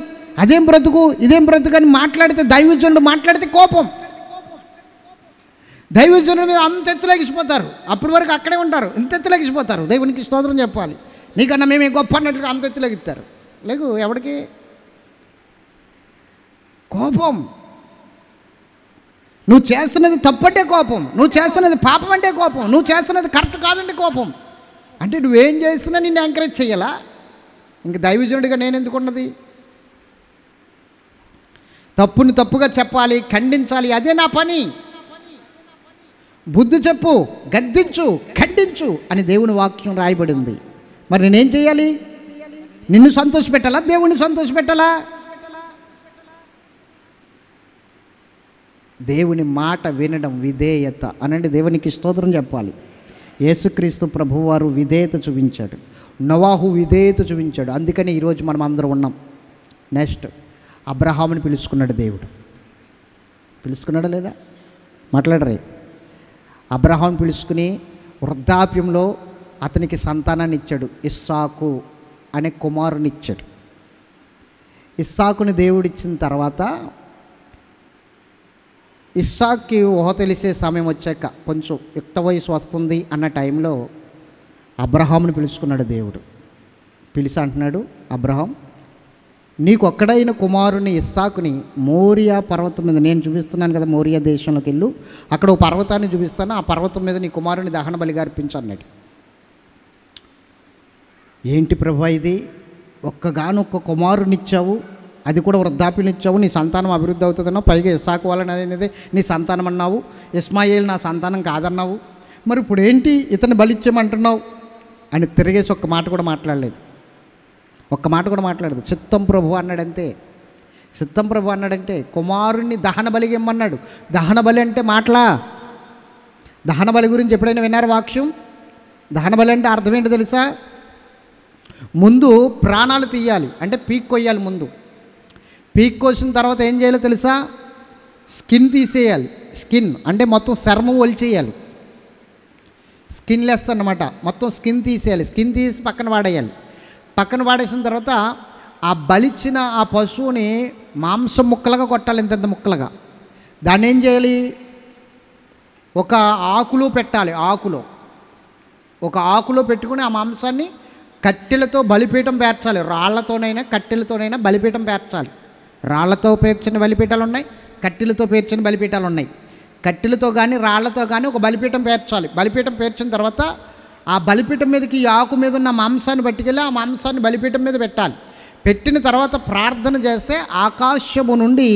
అదేం బ్రతుకు ఇదేం బ్రతుకు అని మాట్లాడితే, దైవజనుడు మాట్లాడితే కోపం. దైవజనుల మీద అంత ఎత్తులెగిసిపోతారు. అప్పటి వరకు అక్కడే ఉంటారు, ఇంత ఎత్తులెగిసిపోతారు. దేవునికి స్తోత్రం చెప్పాలి. నీకన్నా మేమే గొప్ప అన్నట్లుగా అంత ఎత్తులెగుతారు. లేకు ఎవడికి కోపం. నువ్వు చేస్తున్నది తప్పంటే కోపం, నువ్వు చేస్తున్నది పాపం అంటే కోపం, నువ్వు చేస్తున్నది కరెక్ట్ కాదంటే కోపం. అంటే నువ్వేం చేస్తున్నా నిన్ను ఎంకరేజ్ చేయాలా? ఇంక దైవజనుడిగా నేను ఎందుకున్నది? తప్పుని తప్పుగా చెప్పాలి, ఖండించాలి, అదే నా పని. బుద్ధి చెప్పు, గద్దించు, ఖండించు అని దేవుని వాక్యం రాయబడింది. మరి నేనేం చేయాలి? నిన్ను సంతోషపెట్టాలా, దేవుణ్ణి సంతోషపెట్టాలా? దేవుని మాట వినడం విధేయత అనండి. దేవునికి స్తోత్రం చెప్పాలి. యేసుక్రీస్తు ప్రభువారు విధేయత చూపించాడు, నోవాహు విధేయత చూపించాడు. అందుకని ఈరోజు మనం అందరం ఉన్నాం. నెక్స్ట్ అబ్రహాముని పిలుచుకున్నాడు దేవుడు. పిలుచుకున్నాడా లేదా? మాట్లాడరే. అబ్రహాం పిలుచుకుని వృద్ధాప్యంలో అతనికి సంతానాన్ని ఇచ్చాడు. ఇస్సాకు అనే కుమారుని ఇచ్చాడు. ఇస్సాకుని దేవుడిచ్చిన తర్వాత ఇస్సాక్కి ఊహ తెలిసే సమయం వచ్చాక, కొంచెం యుక్త వయసు వస్తుంది అన్న టైంలో అబ్రహాముని పిలుచుకున్నాడు దేవుడు. పిలిచి అంటున్నాడు, అబ్రహాం, నీకు ఒక్కడైన కుమారుని ఇస్సాకుని మోరియా పర్వతం మీద, నేను చూపిస్తున్నాను కదా మోరియా దేశంలోకి వెళ్ళు, అక్కడ ఓ పర్వతాన్ని చూపిస్తాను, ఆ పర్వతం మీద నీ కుమారుని దహన బలిగా అర్పించు అన్నాడు. ఏంటి ప్రభు ఇది, ఒక్కగానొక్క కుమారునిచ్చావు, అది కూడా వృద్ధాప్యనిచ్చావు, నీ సంతానం అభివృద్ధి అవుతుందన్నావు, పైగా ఇస్సాకు వలన అనేది నీ సంతానం అన్నావు, ఇస్మాయిల్ నా సంతానం కాదన్నావు, మరి ఇప్పుడు ఏంటి ఇతన్ని బలిచ్చేయమంటున్నావు అని తిరిగేసి ఒక్క మాట కూడా మాట్లాడలేదు. ఒక్క మాట కూడా మాట్లాడదు. చిత్తం ప్రభు అన్నాడంతే. చిత్తం ప్రభు అన్నాడంటే కుమారుణ్ణి దహన బలిగా ఇమ్మన్నాడు. దహన బలి అంటే మాటలా? దహన బలి గురించి ఎప్పుడైనా విన్నారా వాక్యం? దహన బలి అంటే అర్థం ఏంటో తెలుసా? ముందు ప్రాణాలు తీయాలి, అంటే పీక్ కొయ్యాలి. ముందు పీక్ కోసిన తర్వాత ఏం చేయాలో తెలుసా? స్కిన్ తీసేయాలి. స్కిన్ అంటే మొత్తం చర్మం ఒలిచేయాలి. స్కిన్లెస్ అన్నమాట. మొత్తం స్కిన్ తీసేయాలి. స్కిన్ తీసి పక్కన వాడేయాలి. పక్కన వాడేసిన తర్వాత ఆ బలిచ్చిన ఆ పశువుని మాంసం ముక్కలుగా కొట్టాలి, ఇంత ముక్కలుగా. దాన్ని ఏం చేయాలి? ఒక ఆకులో పెట్టాలి. ఒక ఆకులో పెట్టుకుని ఆ మాంసాన్ని కట్టెలతో బలిపీఠం పేర్చాలి. రాళ్లతోనైనా కట్టెలతోనైనా బలిపీఠం పేర్చాలి. రాళ్లతో పేర్చిన బలిపీఠాలు ఉన్నాయి, కట్టెలతో పేర్చిన బలిపీఠాలు ఉన్నాయి. కట్టెలతో కానీ రాళ్లతో కానీ ఒక బలిపీఠం పేర్చాలి. బలిపీఠం పేర్చిన తర్వాత ఆ బలిపీఠం మీదకి ఈ ఆకు మీద ఉన్న మాంసాన్ని పట్టుకెళ్ళి ఆ మాంసాన్ని బలిపీఠం మీద పెట్టాలి. పెట్టిన తర్వాత ప్రార్థన చేస్తే ఆకాశము నుండి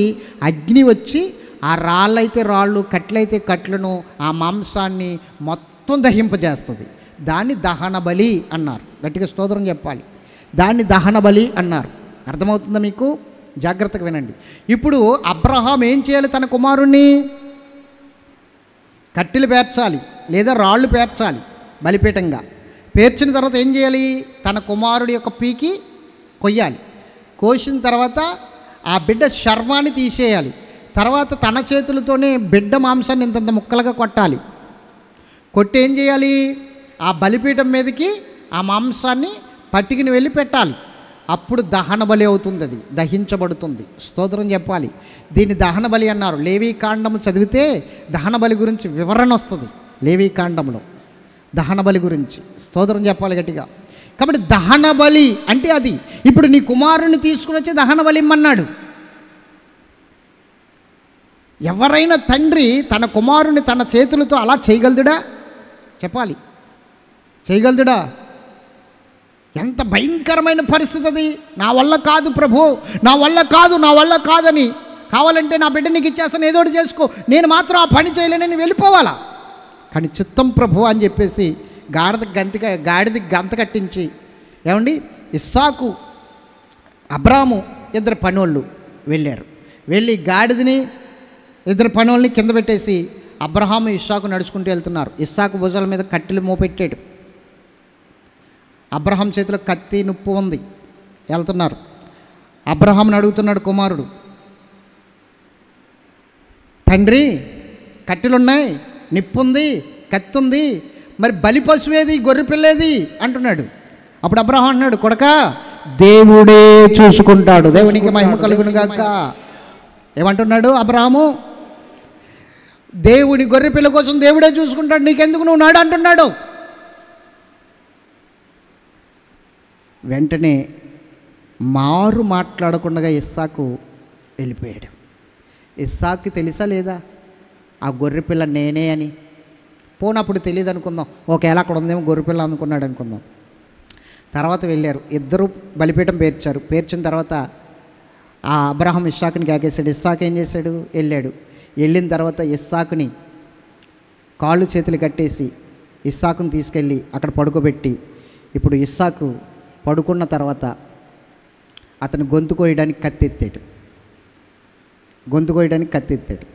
అగ్ని వచ్చి ఆ రాళ్ళైతే రాళ్ళు, కట్లయితే కట్లను, ఆ మాంసాన్ని మొత్తం దహింపజేస్తుంది. దాన్ని దహన బలి అన్నారు. గట్టిగా స్తోత్రం చెప్పాలి. దాన్ని దహన బలి అన్నారు. అర్థమవుతుందా మీకు? జాగ్రత్తగా వినండి. ఇప్పుడు అబ్రహాం ఏం చేయాలి? తన కుమారుణ్ణి కట్టెలు పేర్చాలి లేదా రాళ్ళు పేర్చాలి బలిపీఠంగా. పేర్చిన తర్వాత ఏం చేయాలి? తన కుమారుడి యొక్క పీకి కొయ్యాలి. కోసిన తర్వాత ఆ బిడ్డ శర్వాన్ని తీసేయాలి. తర్వాత తన చేతులతోనే బిడ్డ మాంసాన్ని ఇంతంత ముక్కలుగా కొట్టాలి. కొట్టి ఏం చేయాలి? ఆ బలిపీఠం మీదకి ఆ మాంసాన్ని పట్టుకుని వెళ్ళి పెట్టాలి. అప్పుడు దహన బలి అవుతుంది, అది దహించబడుతుంది. స్తోత్రం చెప్పాలి. దీన్ని దహన బలి అన్నారు. లేవీ కాండము చదివితే దహన బలి గురించి వివరణ వస్తుంది. లేవీ కాండంలో దహన బలి గురించి స్తోత్రం చెప్పాలి గట్టిగా. కాబట్టి దహన బలి అంటే అది. ఇప్పుడు నీ కుమారుని తీసుకుని వచ్చి దహన బలి ఇమ్మన్నాడు. ఎవరైనా తండ్రి తన కుమారుని తన చేతులతో అలా చేయగలదుడా? చెప్పాలి, చేయగలదుడా? ఎంత భయంకరమైన పరిస్థితి అది. నా వల్ల కాదు ప్రభు, నా వల్ల కాదని, కావాలంటే నా బిడ్డ నీకు ఇచ్చేస్తాను, ఏదోటి చేసుకో, నేను మాత్రం ఆ పని చేయలేనని వెళ్ళిపోవాలా? కానీ చిత్తం ప్రభు అని చెప్పేసి గాడిది గంత కట్టించి, ఏమండి, ఇస్సాకు అబ్రాము ఇద్దరు పనోళ్ళు వెళ్ళారు. వెళ్ళి గాడిదని ఇద్దరు పనోళ్ళని కింద పెట్టేసి అబ్రహాము ఇస్సాకు నడుచుకుంటూ వెళ్తున్నారు. ఇస్సాకు భుజాల మీద కట్టెలు మోపెట్టాడు. అబ్రహాం చేతిలో కత్తి నిప్పు ఉంది. వెళ్తున్నారు. అబ్రహాంని అడుగుతున్నాడు కుమారుడు, తండ్రి కట్టెలున్నాయి, నిప్పు ఉంది, కత్తి ఉంది, మరి బలి పశువేది, గొర్రె పిల్లేది అంటున్నాడు. అప్పుడు అబ్రహాం అన్నాడు, కొడకా దేవుడే చూసుకుంటాడు, దేవునికి మహిమ కలుగును గాక. ఏమంటున్నాడు అబ్రహాము? దేవుని గొర్రె పిల్ల కోసం దేవుడే చూసుకుంటాడు, నీకెందుకు, నువ్వు నాడు అంటున్నాడు. వెంటనే మారు మాట్లాడకుండా ఇస్సాకు వెళ్ళిపోయాడు. ఇస్సాకుకి తెలుసా లేదా ఆ గొర్రెపిల్ల నేనే అని? పోనప్పుడు తెలియదు అనుకుందాం, ఒకవేళ అక్కడ ఉందేమో గొర్రెపిల్ల అనుకున్నాడు అనుకుందాం. తర్వాత వెళ్ళారు, ఇద్దరు బలిపీఠం పేర్చారు. పేర్చిన తర్వాత ఆ అబ్రహాం ఇస్సాకుని కేకేశాడు. ఇస్సాకు ఏం చేశాడు? వెళ్ళాడు. వెళ్ళిన తర్వాత ఇస్సాకుని కాళ్ళు చేతులు కట్టేసి ఇస్సాకుని తీసుకెళ్ళి అక్కడ పడుకోబెట్టి, ఇప్పుడు ఇస్సాకు పడుకున్న తర్వాత అతను గొంతు కోయడానికి కత్తెత్తాడు. గొంతు కోయడానికి కత్తెత్తాడు.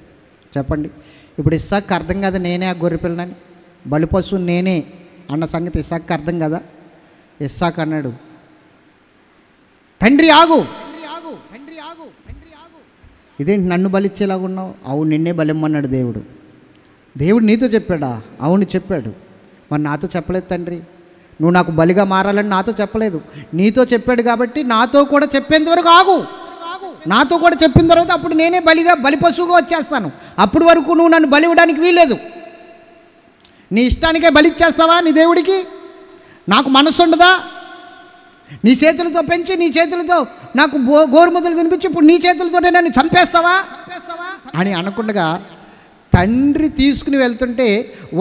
చెప్పండి, ఇప్పుడు ఇస్సాకు అర్థం కదా నేనే ఆ గొర్రెపిల్లనని, బలిపశువు నేనే అన్న సంగతి ఇస్సాకు అర్థం కదా. ఇస్సాకు అన్నాడు, తండ్రి ఆగు, ఇదేంటి నన్ను బలిచ్చేలాగున్నావు? అవును, నిన్నే బలిమ్మన్నాడు దేవుడు. దేవుడు నీతో చెప్పాడా? అవును చెప్పాడు. మరి నాతో చెప్పలేదు తండ్రి, నువ్వు నాకు బలిగా మారాలని నాతో చెప్పలేదు. నీతో చెప్పాడు కాబట్టి నాతో కూడా చెప్పేంత వరకు ఆగు. నాతో కూడా చెప్పిన తర్వాత అప్పుడు నేనే బలి పశువుగా వచ్చేస్తాను. అప్పటి వరకు నువ్వు నన్ను బలి ఇవ్వడానికి వీల్లేదు. నీ ఇష్టానికే బలిచ్చేస్తావా నీ దేవుడికి? నాకు మనసు ఉండదా? నీ చేతులతో పెంచి నీ చేతులతో నాకు గోరుముద్దలు తినిపించి ఇప్పుడు నీ చేతులతోనే నన్ను చంపేస్తావా అని అనకుండా తండ్రి తీసుకుని వెళ్తుంటే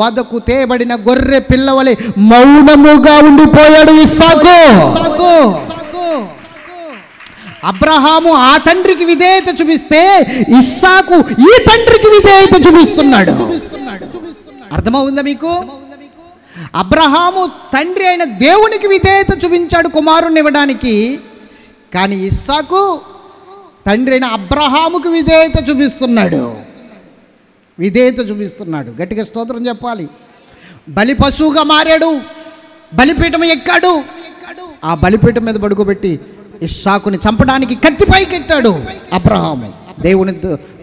వదకు తేబడిన గొర్రె పిల్లవలే మౌనముగా ఉండిపోయాడు ఇస్సాకు. అబ్రహాము ఆ తండ్రికి విధేయత చూపిస్తే ఇస్సాకు ఈ తండ్రికి విధేయత చూపిస్తున్నాడు. అర్థమవుందా మీకు? అబ్రహాము తండ్రి అయిన దేవునికి విధేయత చూపించాడు కుమారుణ్ణి ఇవ్వడానికి, కానీ ఇస్సాకు తండ్రి అయిన అబ్రహాముకు విధేయత చూపిస్తున్నాడు. విధేయత చూపిస్తున్నాడు. గట్టిగా స్తోత్రం చెప్పాలి. బలి పశువుగా మారాడు, బలిపీఠం ఎక్కాడు. ఆ బలిపీఠం మీద పడుకోబెట్టి ఇస్సాకుని చంపడానికి కత్తి పైకెట్టాడు అబ్రహాము. దేవుని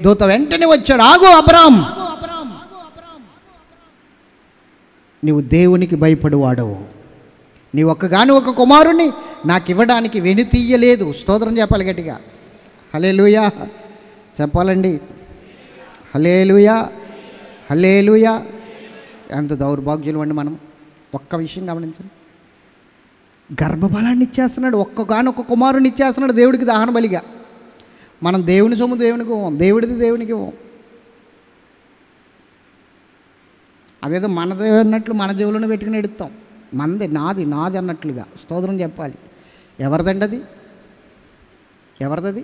దూత వెంటనే వచ్చాడు, ఆగు అబ్రహాం, నీవు దేవునికి భయపడువాడవు, నీ ఒక్కగాని ఒక కుమారుణ్ణి నాకు ఇవ్వడానికి వెనుతీయలేదు. స్తోత్రం చెప్పాలి గట్టిగా. హల్లెలూయా చెప్పాలండి. హల్లెలూయా, హల్లెలూయా. ఎంత దౌర్భాగ్యులు అండి మనం. ఒక్క విషయం గమనించండి, గర్భఫలాన్ని ఇచ్చేస్తున్నాడు, ఒక్కగానొక్క కుమారుని ఇచ్చేస్తున్నాడు దేవుడికి దహన బలిగా. మనం దేవుని సొమ్ము దేవునికి ఇవ్వం, దేవుడిది దేవునికి ఇవ్వం. అదేదో మనదే అన్నట్లు మన జేబులోనే పెట్టుకుని ఎడుతాం. మనది నాది నాది అన్నట్లుగా. స్తోత్రం చెప్పాలి. ఎవరిదండి అది? ఎవరిది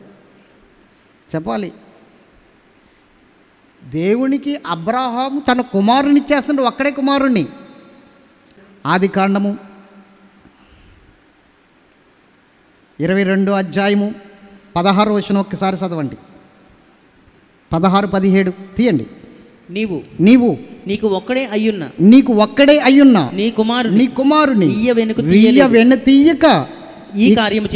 చెప్పాలి. దేవునికి అబ్రహాము తన కుమారుని ఇచ్చేస్తున్నాడు, ఒక్కడే కుమారుణ్ణి. ఆదికాండము 22 అధ్యాయము 16 వచనం ఒక్కసారి చదవండి. 16, 17 తీయండి. నీవు నీకు ఒక్కడే అయ్యున్న నీ కుమారుని వెను తీయక ఈ కార్యము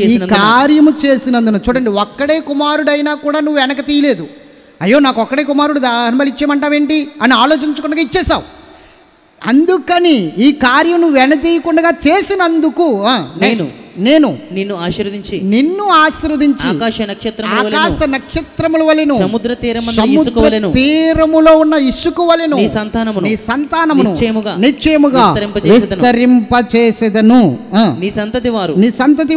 చేసినందున. చూడండి, ఒక్కడే కుమారుడైనా కూడా నువ్వు వెనక తీయలేదు. అయ్యో నాకు ఒక్కడే కుమారుడు దహనబలి ఇచ్చేయమంటావేంటి అని ఆలోచించకుండా ఇచ్చేసావు. అందుకని ఈ కార్యం నువ్వు వెనతీయకుండా చేసినందుకు నేను నిన్ను ఆశీర్వదించి ఆకాశ నక్షత్రముల వలెను సముద్ర తీరములో ఉన్న ఇసుక వలెను నీ సంతానమును నిశ్చయముగా విస్తరింపచేసెదను. నీ సంతతి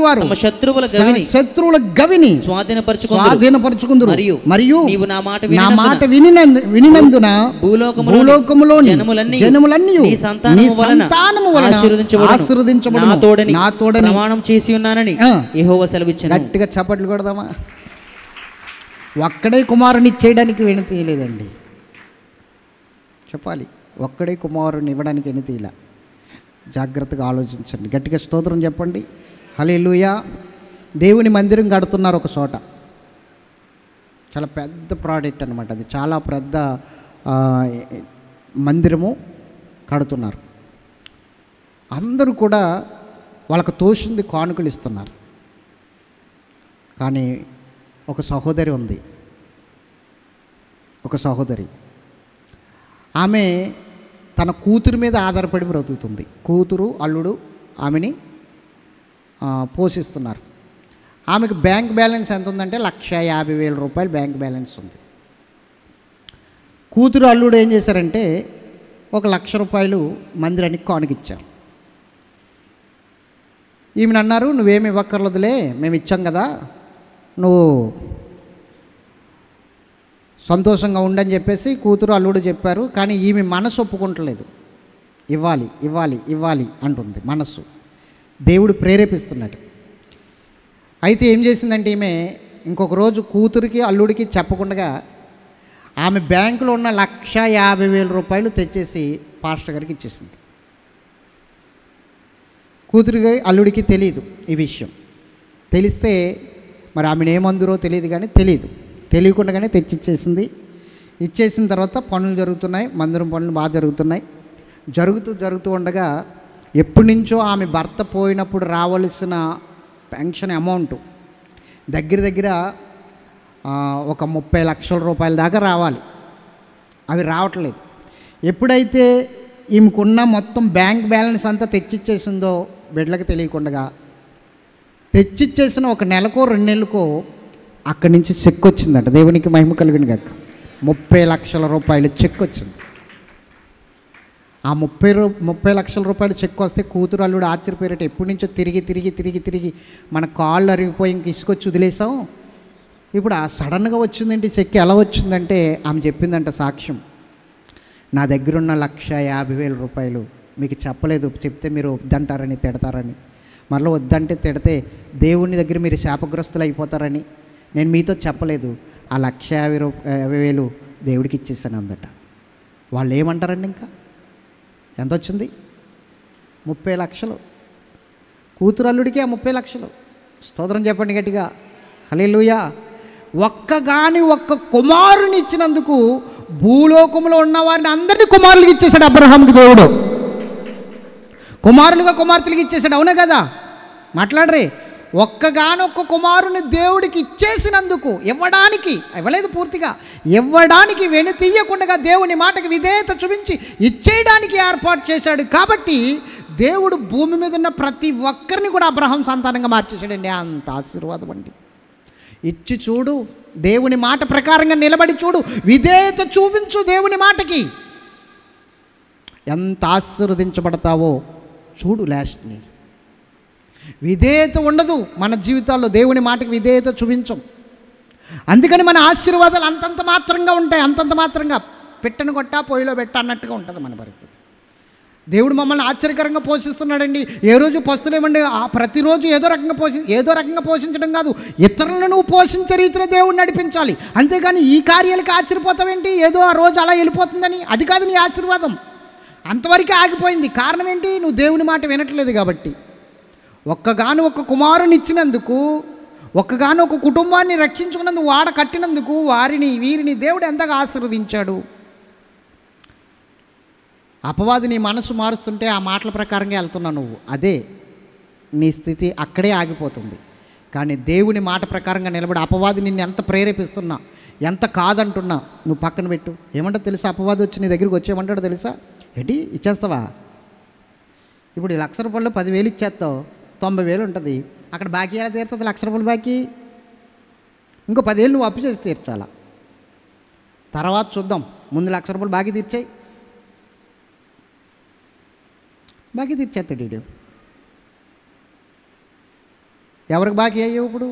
వారు తమ శత్రువుల గవిని స్వాధీనపరచుకుందురు. మరియు నీవు నా మాట వినినందున భూలోకములోని జనములన్నీ నీ సంతానము వలన ఆశీర్వదించబడును. నా తోడని ప్రమాణం చేసి ఉన్నానని యెహోవా సెలవిచ్చెను. గట్టిగా చప్పట్లు కొడదామా? ఒక్కడే కుమారుని ఇచ్చేయడానికి వెనుతీయలేదండి. చెప్పాలి, ఒక్కడే కుమారుని ఇవ్వడానికి వెనుతీయలే. జాగ్రత్తగా ఆలోచించండి. గట్టిగా స్తోత్రం చెప్పండి. హల్లెలూయా. దేవుని మందిరం కడుతున్నారు ఒక చోట. చాలా పెద్ద ప్రాజెక్ట్ అనమాట అది. చాలా పెద్ద మందిరము కడుతున్నారు. అందరూ కూడా వాళ్ళకు తోచింది కానుకలు ఇస్తున్నారు. కానీ ఒక సహోదరి ఉంది, ఒక సహోదరి, ఆమె తన కూతురు మీద ఆధారపడి బ్రతుకుతుంది. కూతురు అల్లుడు ఆమెని పోషిస్తున్నారు. ఆమెకు బ్యాంక్ బ్యాలెన్స్ ఎంత ఉందంటే 1,50,000 రూపాయలు బ్యాంక్ బ్యాలెన్స్ ఉంది. కూతురు అల్లుడు ఏం చేశారంటే 1,00,000 రూపాయలు మందిరానికి కానుకిచ్చారు. ఈమెను అన్నారు, నువ్వేమి ఇవ్వక్కర్లేదులే, మేము ఇచ్చాం కదా, నువ్వు సంతోషంగా ఉండని చెప్పేసి కూతురు అల్లుడు చెప్పారు. కానీ ఈమె మనసు ఒప్పుకుంటలేదు. ఇవ్వాలి ఇవ్వాలి ఇవ్వాలి అంటుంది మనసు. దేవుడు ప్రేరేపిస్తున్నాడు. అయితే ఏం చేసిందంటే ఈమె ఇంకొక రోజు కూతురికి అల్లుడికి చెప్పకుండా ఆమె బ్యాంకులో ఉన్న 1,50,000 రూపాయలు తెచ్చేసి పాస్టర్ గారికి ఇచ్చేసింది. కూతురికి అల్లుడికి తెలియదు ఈ విషయం. తెలిస్తే మరి ఆమెను ఏమందురో తెలియదు, కానీ తెలియకుండానే తెచ్చిచ్చేసింది. ఇచ్చేసిన తర్వాత పనులు జరుగుతున్నాయి, మందిరం పనులు బాగా జరుగుతున్నాయి. జరుగుతూ ఉండగా ఎప్పటి నుంచో ఆమె భర్త పోయినప్పుడు రావాల్సిన పెన్షన్ అమౌంట్ దగ్గర ఒక 30 లక్షల రూపాయల దాకా రావాలి. అవి రావట్లేదు. ఎప్పుడైతే ఈమెకున్న మొత్తం బ్యాంక్ బ్యాలెన్స్ అంతా తెచ్చిచ్చేసిందో బిడ్డలకు తెలియకుండా, తెచ్చిచ్చేసిన ఒక నెలకో 2 నెలలకో అక్కడి నుంచి చెక్ వచ్చిందంట. దేవునికి మహిమ కలిగిన గాక. 30 లక్షల రూపాయలు చెక్ వచ్చింది. ఆ 30 లక్షల రూపాయలు చెక్ వస్తే కూతురు అల్లుడు ఆశ్చర్యపోయారట. ఎప్పటి నుంచో తిరిగి మన కాళ్ళు అరిగిపోయి ఇంక ఇసుకొచ్చి వదిలేసాం, ఇప్పుడు ఆ సడన్గా వచ్చిందంటే చెక్ ఎలా వచ్చిందంటే ఆమె చెప్పిందంట సాక్ష్యం, నా దగ్గరున్న 1,50,000 రూపాయలు మీకు చెప్పలేదు, చెప్తే మీరు వద్దంటారని తిడతారని, మరలా వద్దంటే తిడితే దేవుని దగ్గర మీరు శాపగ్రస్తులు అయిపోతారని నేను మీతో చెప్పలేదు. ఆ 1,50,000 దేవుడికి ఇచ్చేసాను అందట. వాళ్ళు ఏమంటారండి? ఇంకా ఎంత వచ్చింది? 30 లక్షలు. కూతురు అల్లుడికి ఆ 30 లక్షలు. స్తోత్రం చెప్పండి గట్టిగా, హల్లెలూయా. ఒక్క కుమారుని ఇచ్చినందుకు భూలోకంలో ఉన్న వారిని అందరినీ కుమారులకు ఇచ్చేశాడు అబ్రహాంకి దేవుడు. కుమారులుగా కుమార్తెలకు ఇచ్చేశాడు. అవునా కదా? మాట్లాడరే. ఒక్క కుమారుని దేవుడికి ఇచ్చేసినందుకు, ఇవ్వలేదు పూర్తిగా, ఇవ్వడానికి వెనుతీయకుండా దేవుని మాటకి విధేయత చూపించి ఇచ్చేయడానికి ఏర్పాటు చేశాడు. కాబట్టి దేవుడు భూమి మీద ఉన్న ప్రతి ఒక్కరిని కూడా అబ్రహాం సంతానంగా మార్చేశాడండి. అంత ఆశీర్వాదం అండి. ఇచ్చి చూడు, దేవుని మాట ప్రకారంగా నిలబడి చూడు, విధేయత చూపించు దేవుని మాటకి, ఎంత ఆశీర్వదించబడతావో చూడు. లాస్ట్ని విధేయత ఉండదు మన జీవితాల్లో, దేవుని మాటకి విధేయత చూపించం. అందుకని మన ఆశీర్వాదాలు అంతంత మాత్రంగా ఉంటాయి. అంతంత మాత్రంగా పెట్టను కొట్టా పొయ్యిలో పెట్ట అన్నట్టుగా ఉంటుంది మన పరిస్థితి. దేవుడు మమ్మల్ని ఆశ్చర్యకరంగా పోషిస్తున్నాడండి. ఏ రోజు పస్తులేమండి, ప్రతిరోజు ఏదో రకంగా పోషించడం కాదు, ఇతరులను నువ్వు పోషించే రీతిలో దేవుడిని నడిపించాలి. అంతేగాని ఈ కార్యాలకి ఆశ్చర్యపోతావేంటి, ఏదో ఆ రోజు అలా వెళ్ళిపోతుందని, అది కాదు నీ ఆశీర్వాదం. అంతవరకే ఆగిపోయింది. కారణం ఏంటి? నువ్వు దేవుని మాట వినట్లేదు కాబట్టి. ఒక్క కుమారుని ఇచ్చినందుకు, ఒక కుటుంబాన్ని రక్షించుకున్నందుకు, వాడ కట్టినందుకు వీరిని దేవుడు ఎంతగా ఆశీర్వదించాడు. అపవాది నీ మనసు మారుస్తుంటే ఆ మాటల ప్రకారంగా వెళ్తున్నావు నువ్వు, అదే నీ స్థితి అక్కడే ఆగిపోతుంది. కానీ దేవుని మాట ప్రకారంగా నిలబడి, అపవాది నిన్ను ఎంత ప్రేరేపిస్తున్నా, ఎంత కాదంటున్నా నువ్వు పక్కన పెట్టు. ఏమంటో తెలుసా? అపవాది వచ్చి నీ దగ్గరికి వచ్చేయమంటాడు తెలుసా? ఏంటి ఇచ్చేస్తావా? ఇప్పుడు 1,00,000 రూపాయలు 10,000 ఇచ్చేస్తావు, 90,000 ఉంటుంది. అక్కడ బాకీ ఎలా తీరుతుంది? 1,00,000 రూపాయలు బాకీ. ఇంకో 10,000 నువ్వు అప్పు చేసి తీర్చాలా. తర్వాత చూద్దాం, ముందు 1,00,000 రూపాయలు బాకీ తీర్చాయి. బాకీ తీర్చేస్తాడు వీడు. ఎవరికి బాకీ అయ్యావు ఇప్పుడు?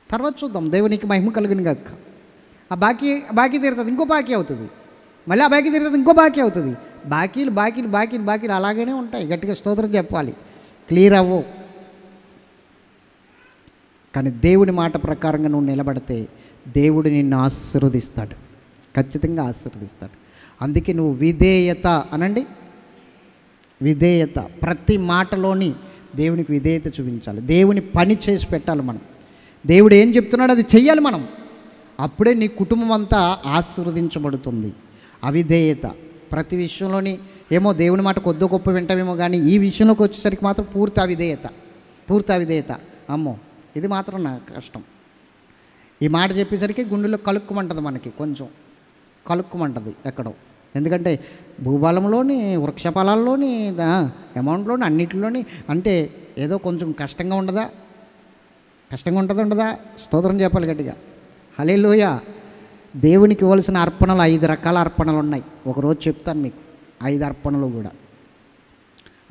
తర్వాత చూద్దాం. దేవునికి మహిమ కలుగును గాక. ఆ బాకీ తీరుతుంది, ఇంకో బాకీ అవుతుంది. మళ్ళీ ఆ బాకీ తీరుతుంది, ఇంకో బాకీ అవుతుంది. బాకీలు అలాగనే ఉంటాయి. గట్టిగా స్తోత్రం చెప్పాలి. క్లియర్ అవ్వవు. కానీ దేవుని మాట ప్రకారంగా నువ్వు నిలబడితే దేవుడు నిన్ను ఆశీర్వదిస్తాడు, ఖచ్చితంగా ఆశీర్వదిస్తాడు. అందుకే నువ్వు విధేయత అనండి, విధేయత. ప్రతి మాటలోని దేవునికి విధేయత చూపించాలి. దేవుని పని చేసి పెట్టాలి మనం. దేవుడు ఏం చెప్తున్నాడో అది చెయ్యాలి మనం. అప్పుడే నీ కుటుంబం అంతా ఆశీర్వదించబడుతుంది. అవిధేయత. ప్రతి విషయంలోని ఏమో దేవుని మాట కొద్ది గొప్ప వింటామేమో కానీ ఈ విషయంలోకి వచ్చేసరికి మాత్రం పూర్తి అవిధేయత. అమ్మో, ఇది మాత్రం నాకు కష్టం. ఈ మాట చెప్పేసరికి గుండెలో కలుక్కుమంటుంది, మనకి కొంచెం కలుక్కుమంటుంది ఎక్కడో. ఎందుకంటే భూబలంలోని, వృక్ష ఫలాల్లోని, అమౌంట్లోని, అన్నిటిలోని అంటే ఏదో కొంచెం కష్టంగా ఉండదా? స్తోత్రం చెప్పాలి గట్టిగా. హల్లెలూయా. దేవునికి ఇవ్వాల్సిన అర్పణలు 5 రకాల అర్పణలు ఉన్నాయి. ఒకరోజు చెప్తాను మీకు 5 అర్పణలు కూడా.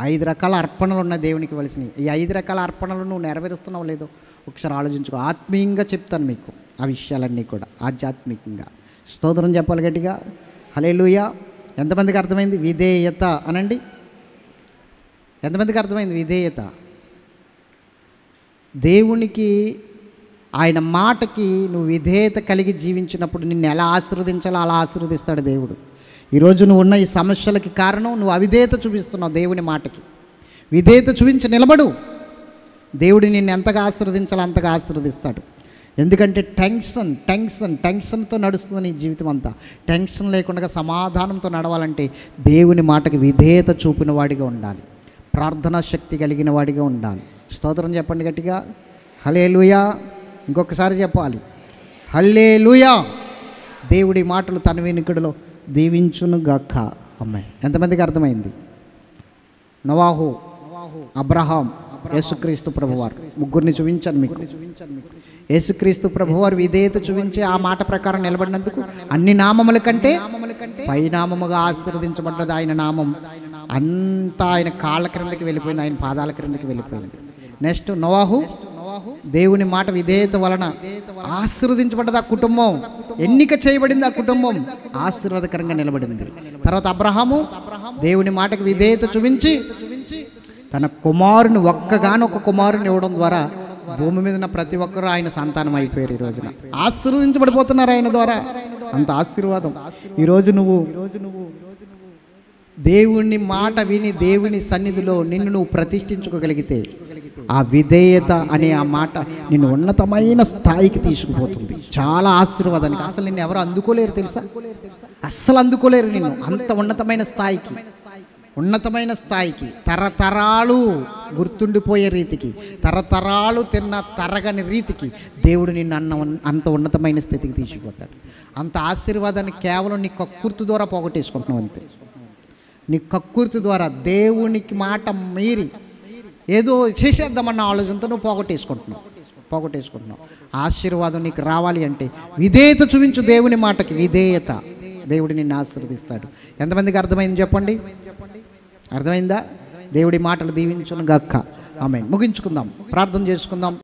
5 రకాల అర్పణలు ఉన్నాయి దేవునికి ఇవ్వాల్సినవి. ఈ 5 రకాల అర్పణలు నువ్వు నెరవేరుస్తున్నావు లేదో ఒకసారి ఆలోచించుకో. ఆత్మీయంగా చెప్తాను మీకు ఆ విషయాలన్నీ కూడా, ఆధ్యాత్మికంగా. స్తోత్రం చెప్పాలి గట్టిగా. హల్లెలూయా. ఎంతమందికి అర్థమైంది విధేయత అనండి? ఎంతమందికి అర్థమైంది విధేయత? దేవునికి, ఆయన మాటకి నువ్వు విధేయత కలిగి జీవించినప్పుడు నిన్ను ఎలా ఆశీర్వదించాలో అలా ఆశీర్వదిస్తాడు దేవుడు. ఈరోజు నువ్వు ఉన్న ఈ సమస్యలకి కారణం నువ్వు అవిధేయత చూపిస్తున్నావు దేవుని మాటకి. విధేయత చూపించి నిలబడు. దేవుడు నిన్ను ఎంతగా ఆశీర్వదించాలో అంతగా ఆశీర్వదిస్తాడు. ఎందుకంటే టెన్షన్తో నడుస్తుంది నీ జీవితం అంతా. టెన్షన్ లేకుండా సమాధానంతో నడవాలంటే దేవుని మాటకి విధేయత చూపిన వాడిగా ఉండాలి, ప్రార్థనా శక్తి కలిగిన వాడిగా ఉండాలి. స్తోత్రం చెప్పండి గట్టిగా. హల్లెలూయా. ఇంకొకసారి చెప్పాలి, హల్లెలూయా. దేవుడి మాటలు తన వినికిడిలో దీవించును గాక. అమ్మాయి ఎంతమందికి అర్థమైంది? నోవాహు, అబ్రహాం, యేసుక్రీస్తు ప్రభువారు, ముగ్గురిని చూపించాను మీకు. యేసుక్రీస్తు ప్రభువారు విధేయత చూపించి ఆ మాట ప్రకారం నిలబడినందుకు అన్ని నామముల కంటే పైనామముగా ఆశీర్వదించబడ్డది ఆయన నామం. అంతా ఆయన కాళ్ళ క్రిందకి వెళ్ళిపోయింది, ఆయన పాదాల క్రిందకి వెళ్ళిపోయింది. నెక్స్ట్ నోవాహు, దేవుని మాట విధేయత వలన ఆశీర్వదించబడ్డది ఆ కుటుంబం, ఎన్నిక చేయబడింది ఆ కుటుంబం, ఆశీర్వాదకరంగా నిలబడింది. తర్వాత అబ్రహాము దేవుని మాటకు విధేయత చూపించి తన కుమారుని ఒక్కగానొక్క కుమారుని ఇవ్వడం ద్వారా భూమి మీద ఉన్న ప్రతి ఒక్కరూ ఆయన సంతానం అయిపోయారు. ఈ రోజున ఆశీర్వదించబడిపోతున్నారు ఆయన ద్వారా. అంత ఆశీర్వాదం. ఈరోజు నువ్వు దేవుని మాట విని దేవుని సన్నిధిలో నిన్ను నువ్వు ప్రతిష్ఠించుకోగలిగితే ఆ విధేయత అనే ఆ మాట నిన్ను ఉన్నతమైన స్థాయికి తీసుకుపోతుంది. చాలా ఆశీర్వాదానికి. అసలు నిన్ను ఎవరు అందుకోలేరు తెలుసా? అస్సలు అందుకోలేరు నిన్ను అంత ఉన్నతమైన స్థాయికి, తరతరాలు గుర్తుండిపోయే రీతికి, తరతరాలు తిన్న తరగని రీతికి దేవుడు నిన్ను అంత ఉన్నతమైన స్థితికి తీసుకుపోతాడు. అంత ఆశీర్వాదాన్ని కేవలం నీ కక్కుర్తి ద్వారా పోగొట్టేసుకుంటున్నావు అంతే. నీ కక్కుర్తి ద్వారా దేవునికి మాట మీరి ఏదో చేసేద్దామన్న ఆలోచనతో నువ్వు పోగొట్టేసుకుంటున్నావు. ఆశీర్వాదం నీకు రావాలి అంటే విధేయత చూపించు దేవుని మాటకి. విధేయత, దేవుడు నిన్ను ఆశీర్వదిస్తాడు. ఎంతమందికి అర్థమైంది చెప్పండి? అర్థమైందా? దేవుడి మాటలు దీవించును గాక. ఆమేన్. ముగించుకుందాం, ప్రార్థన చేసుకుందాం.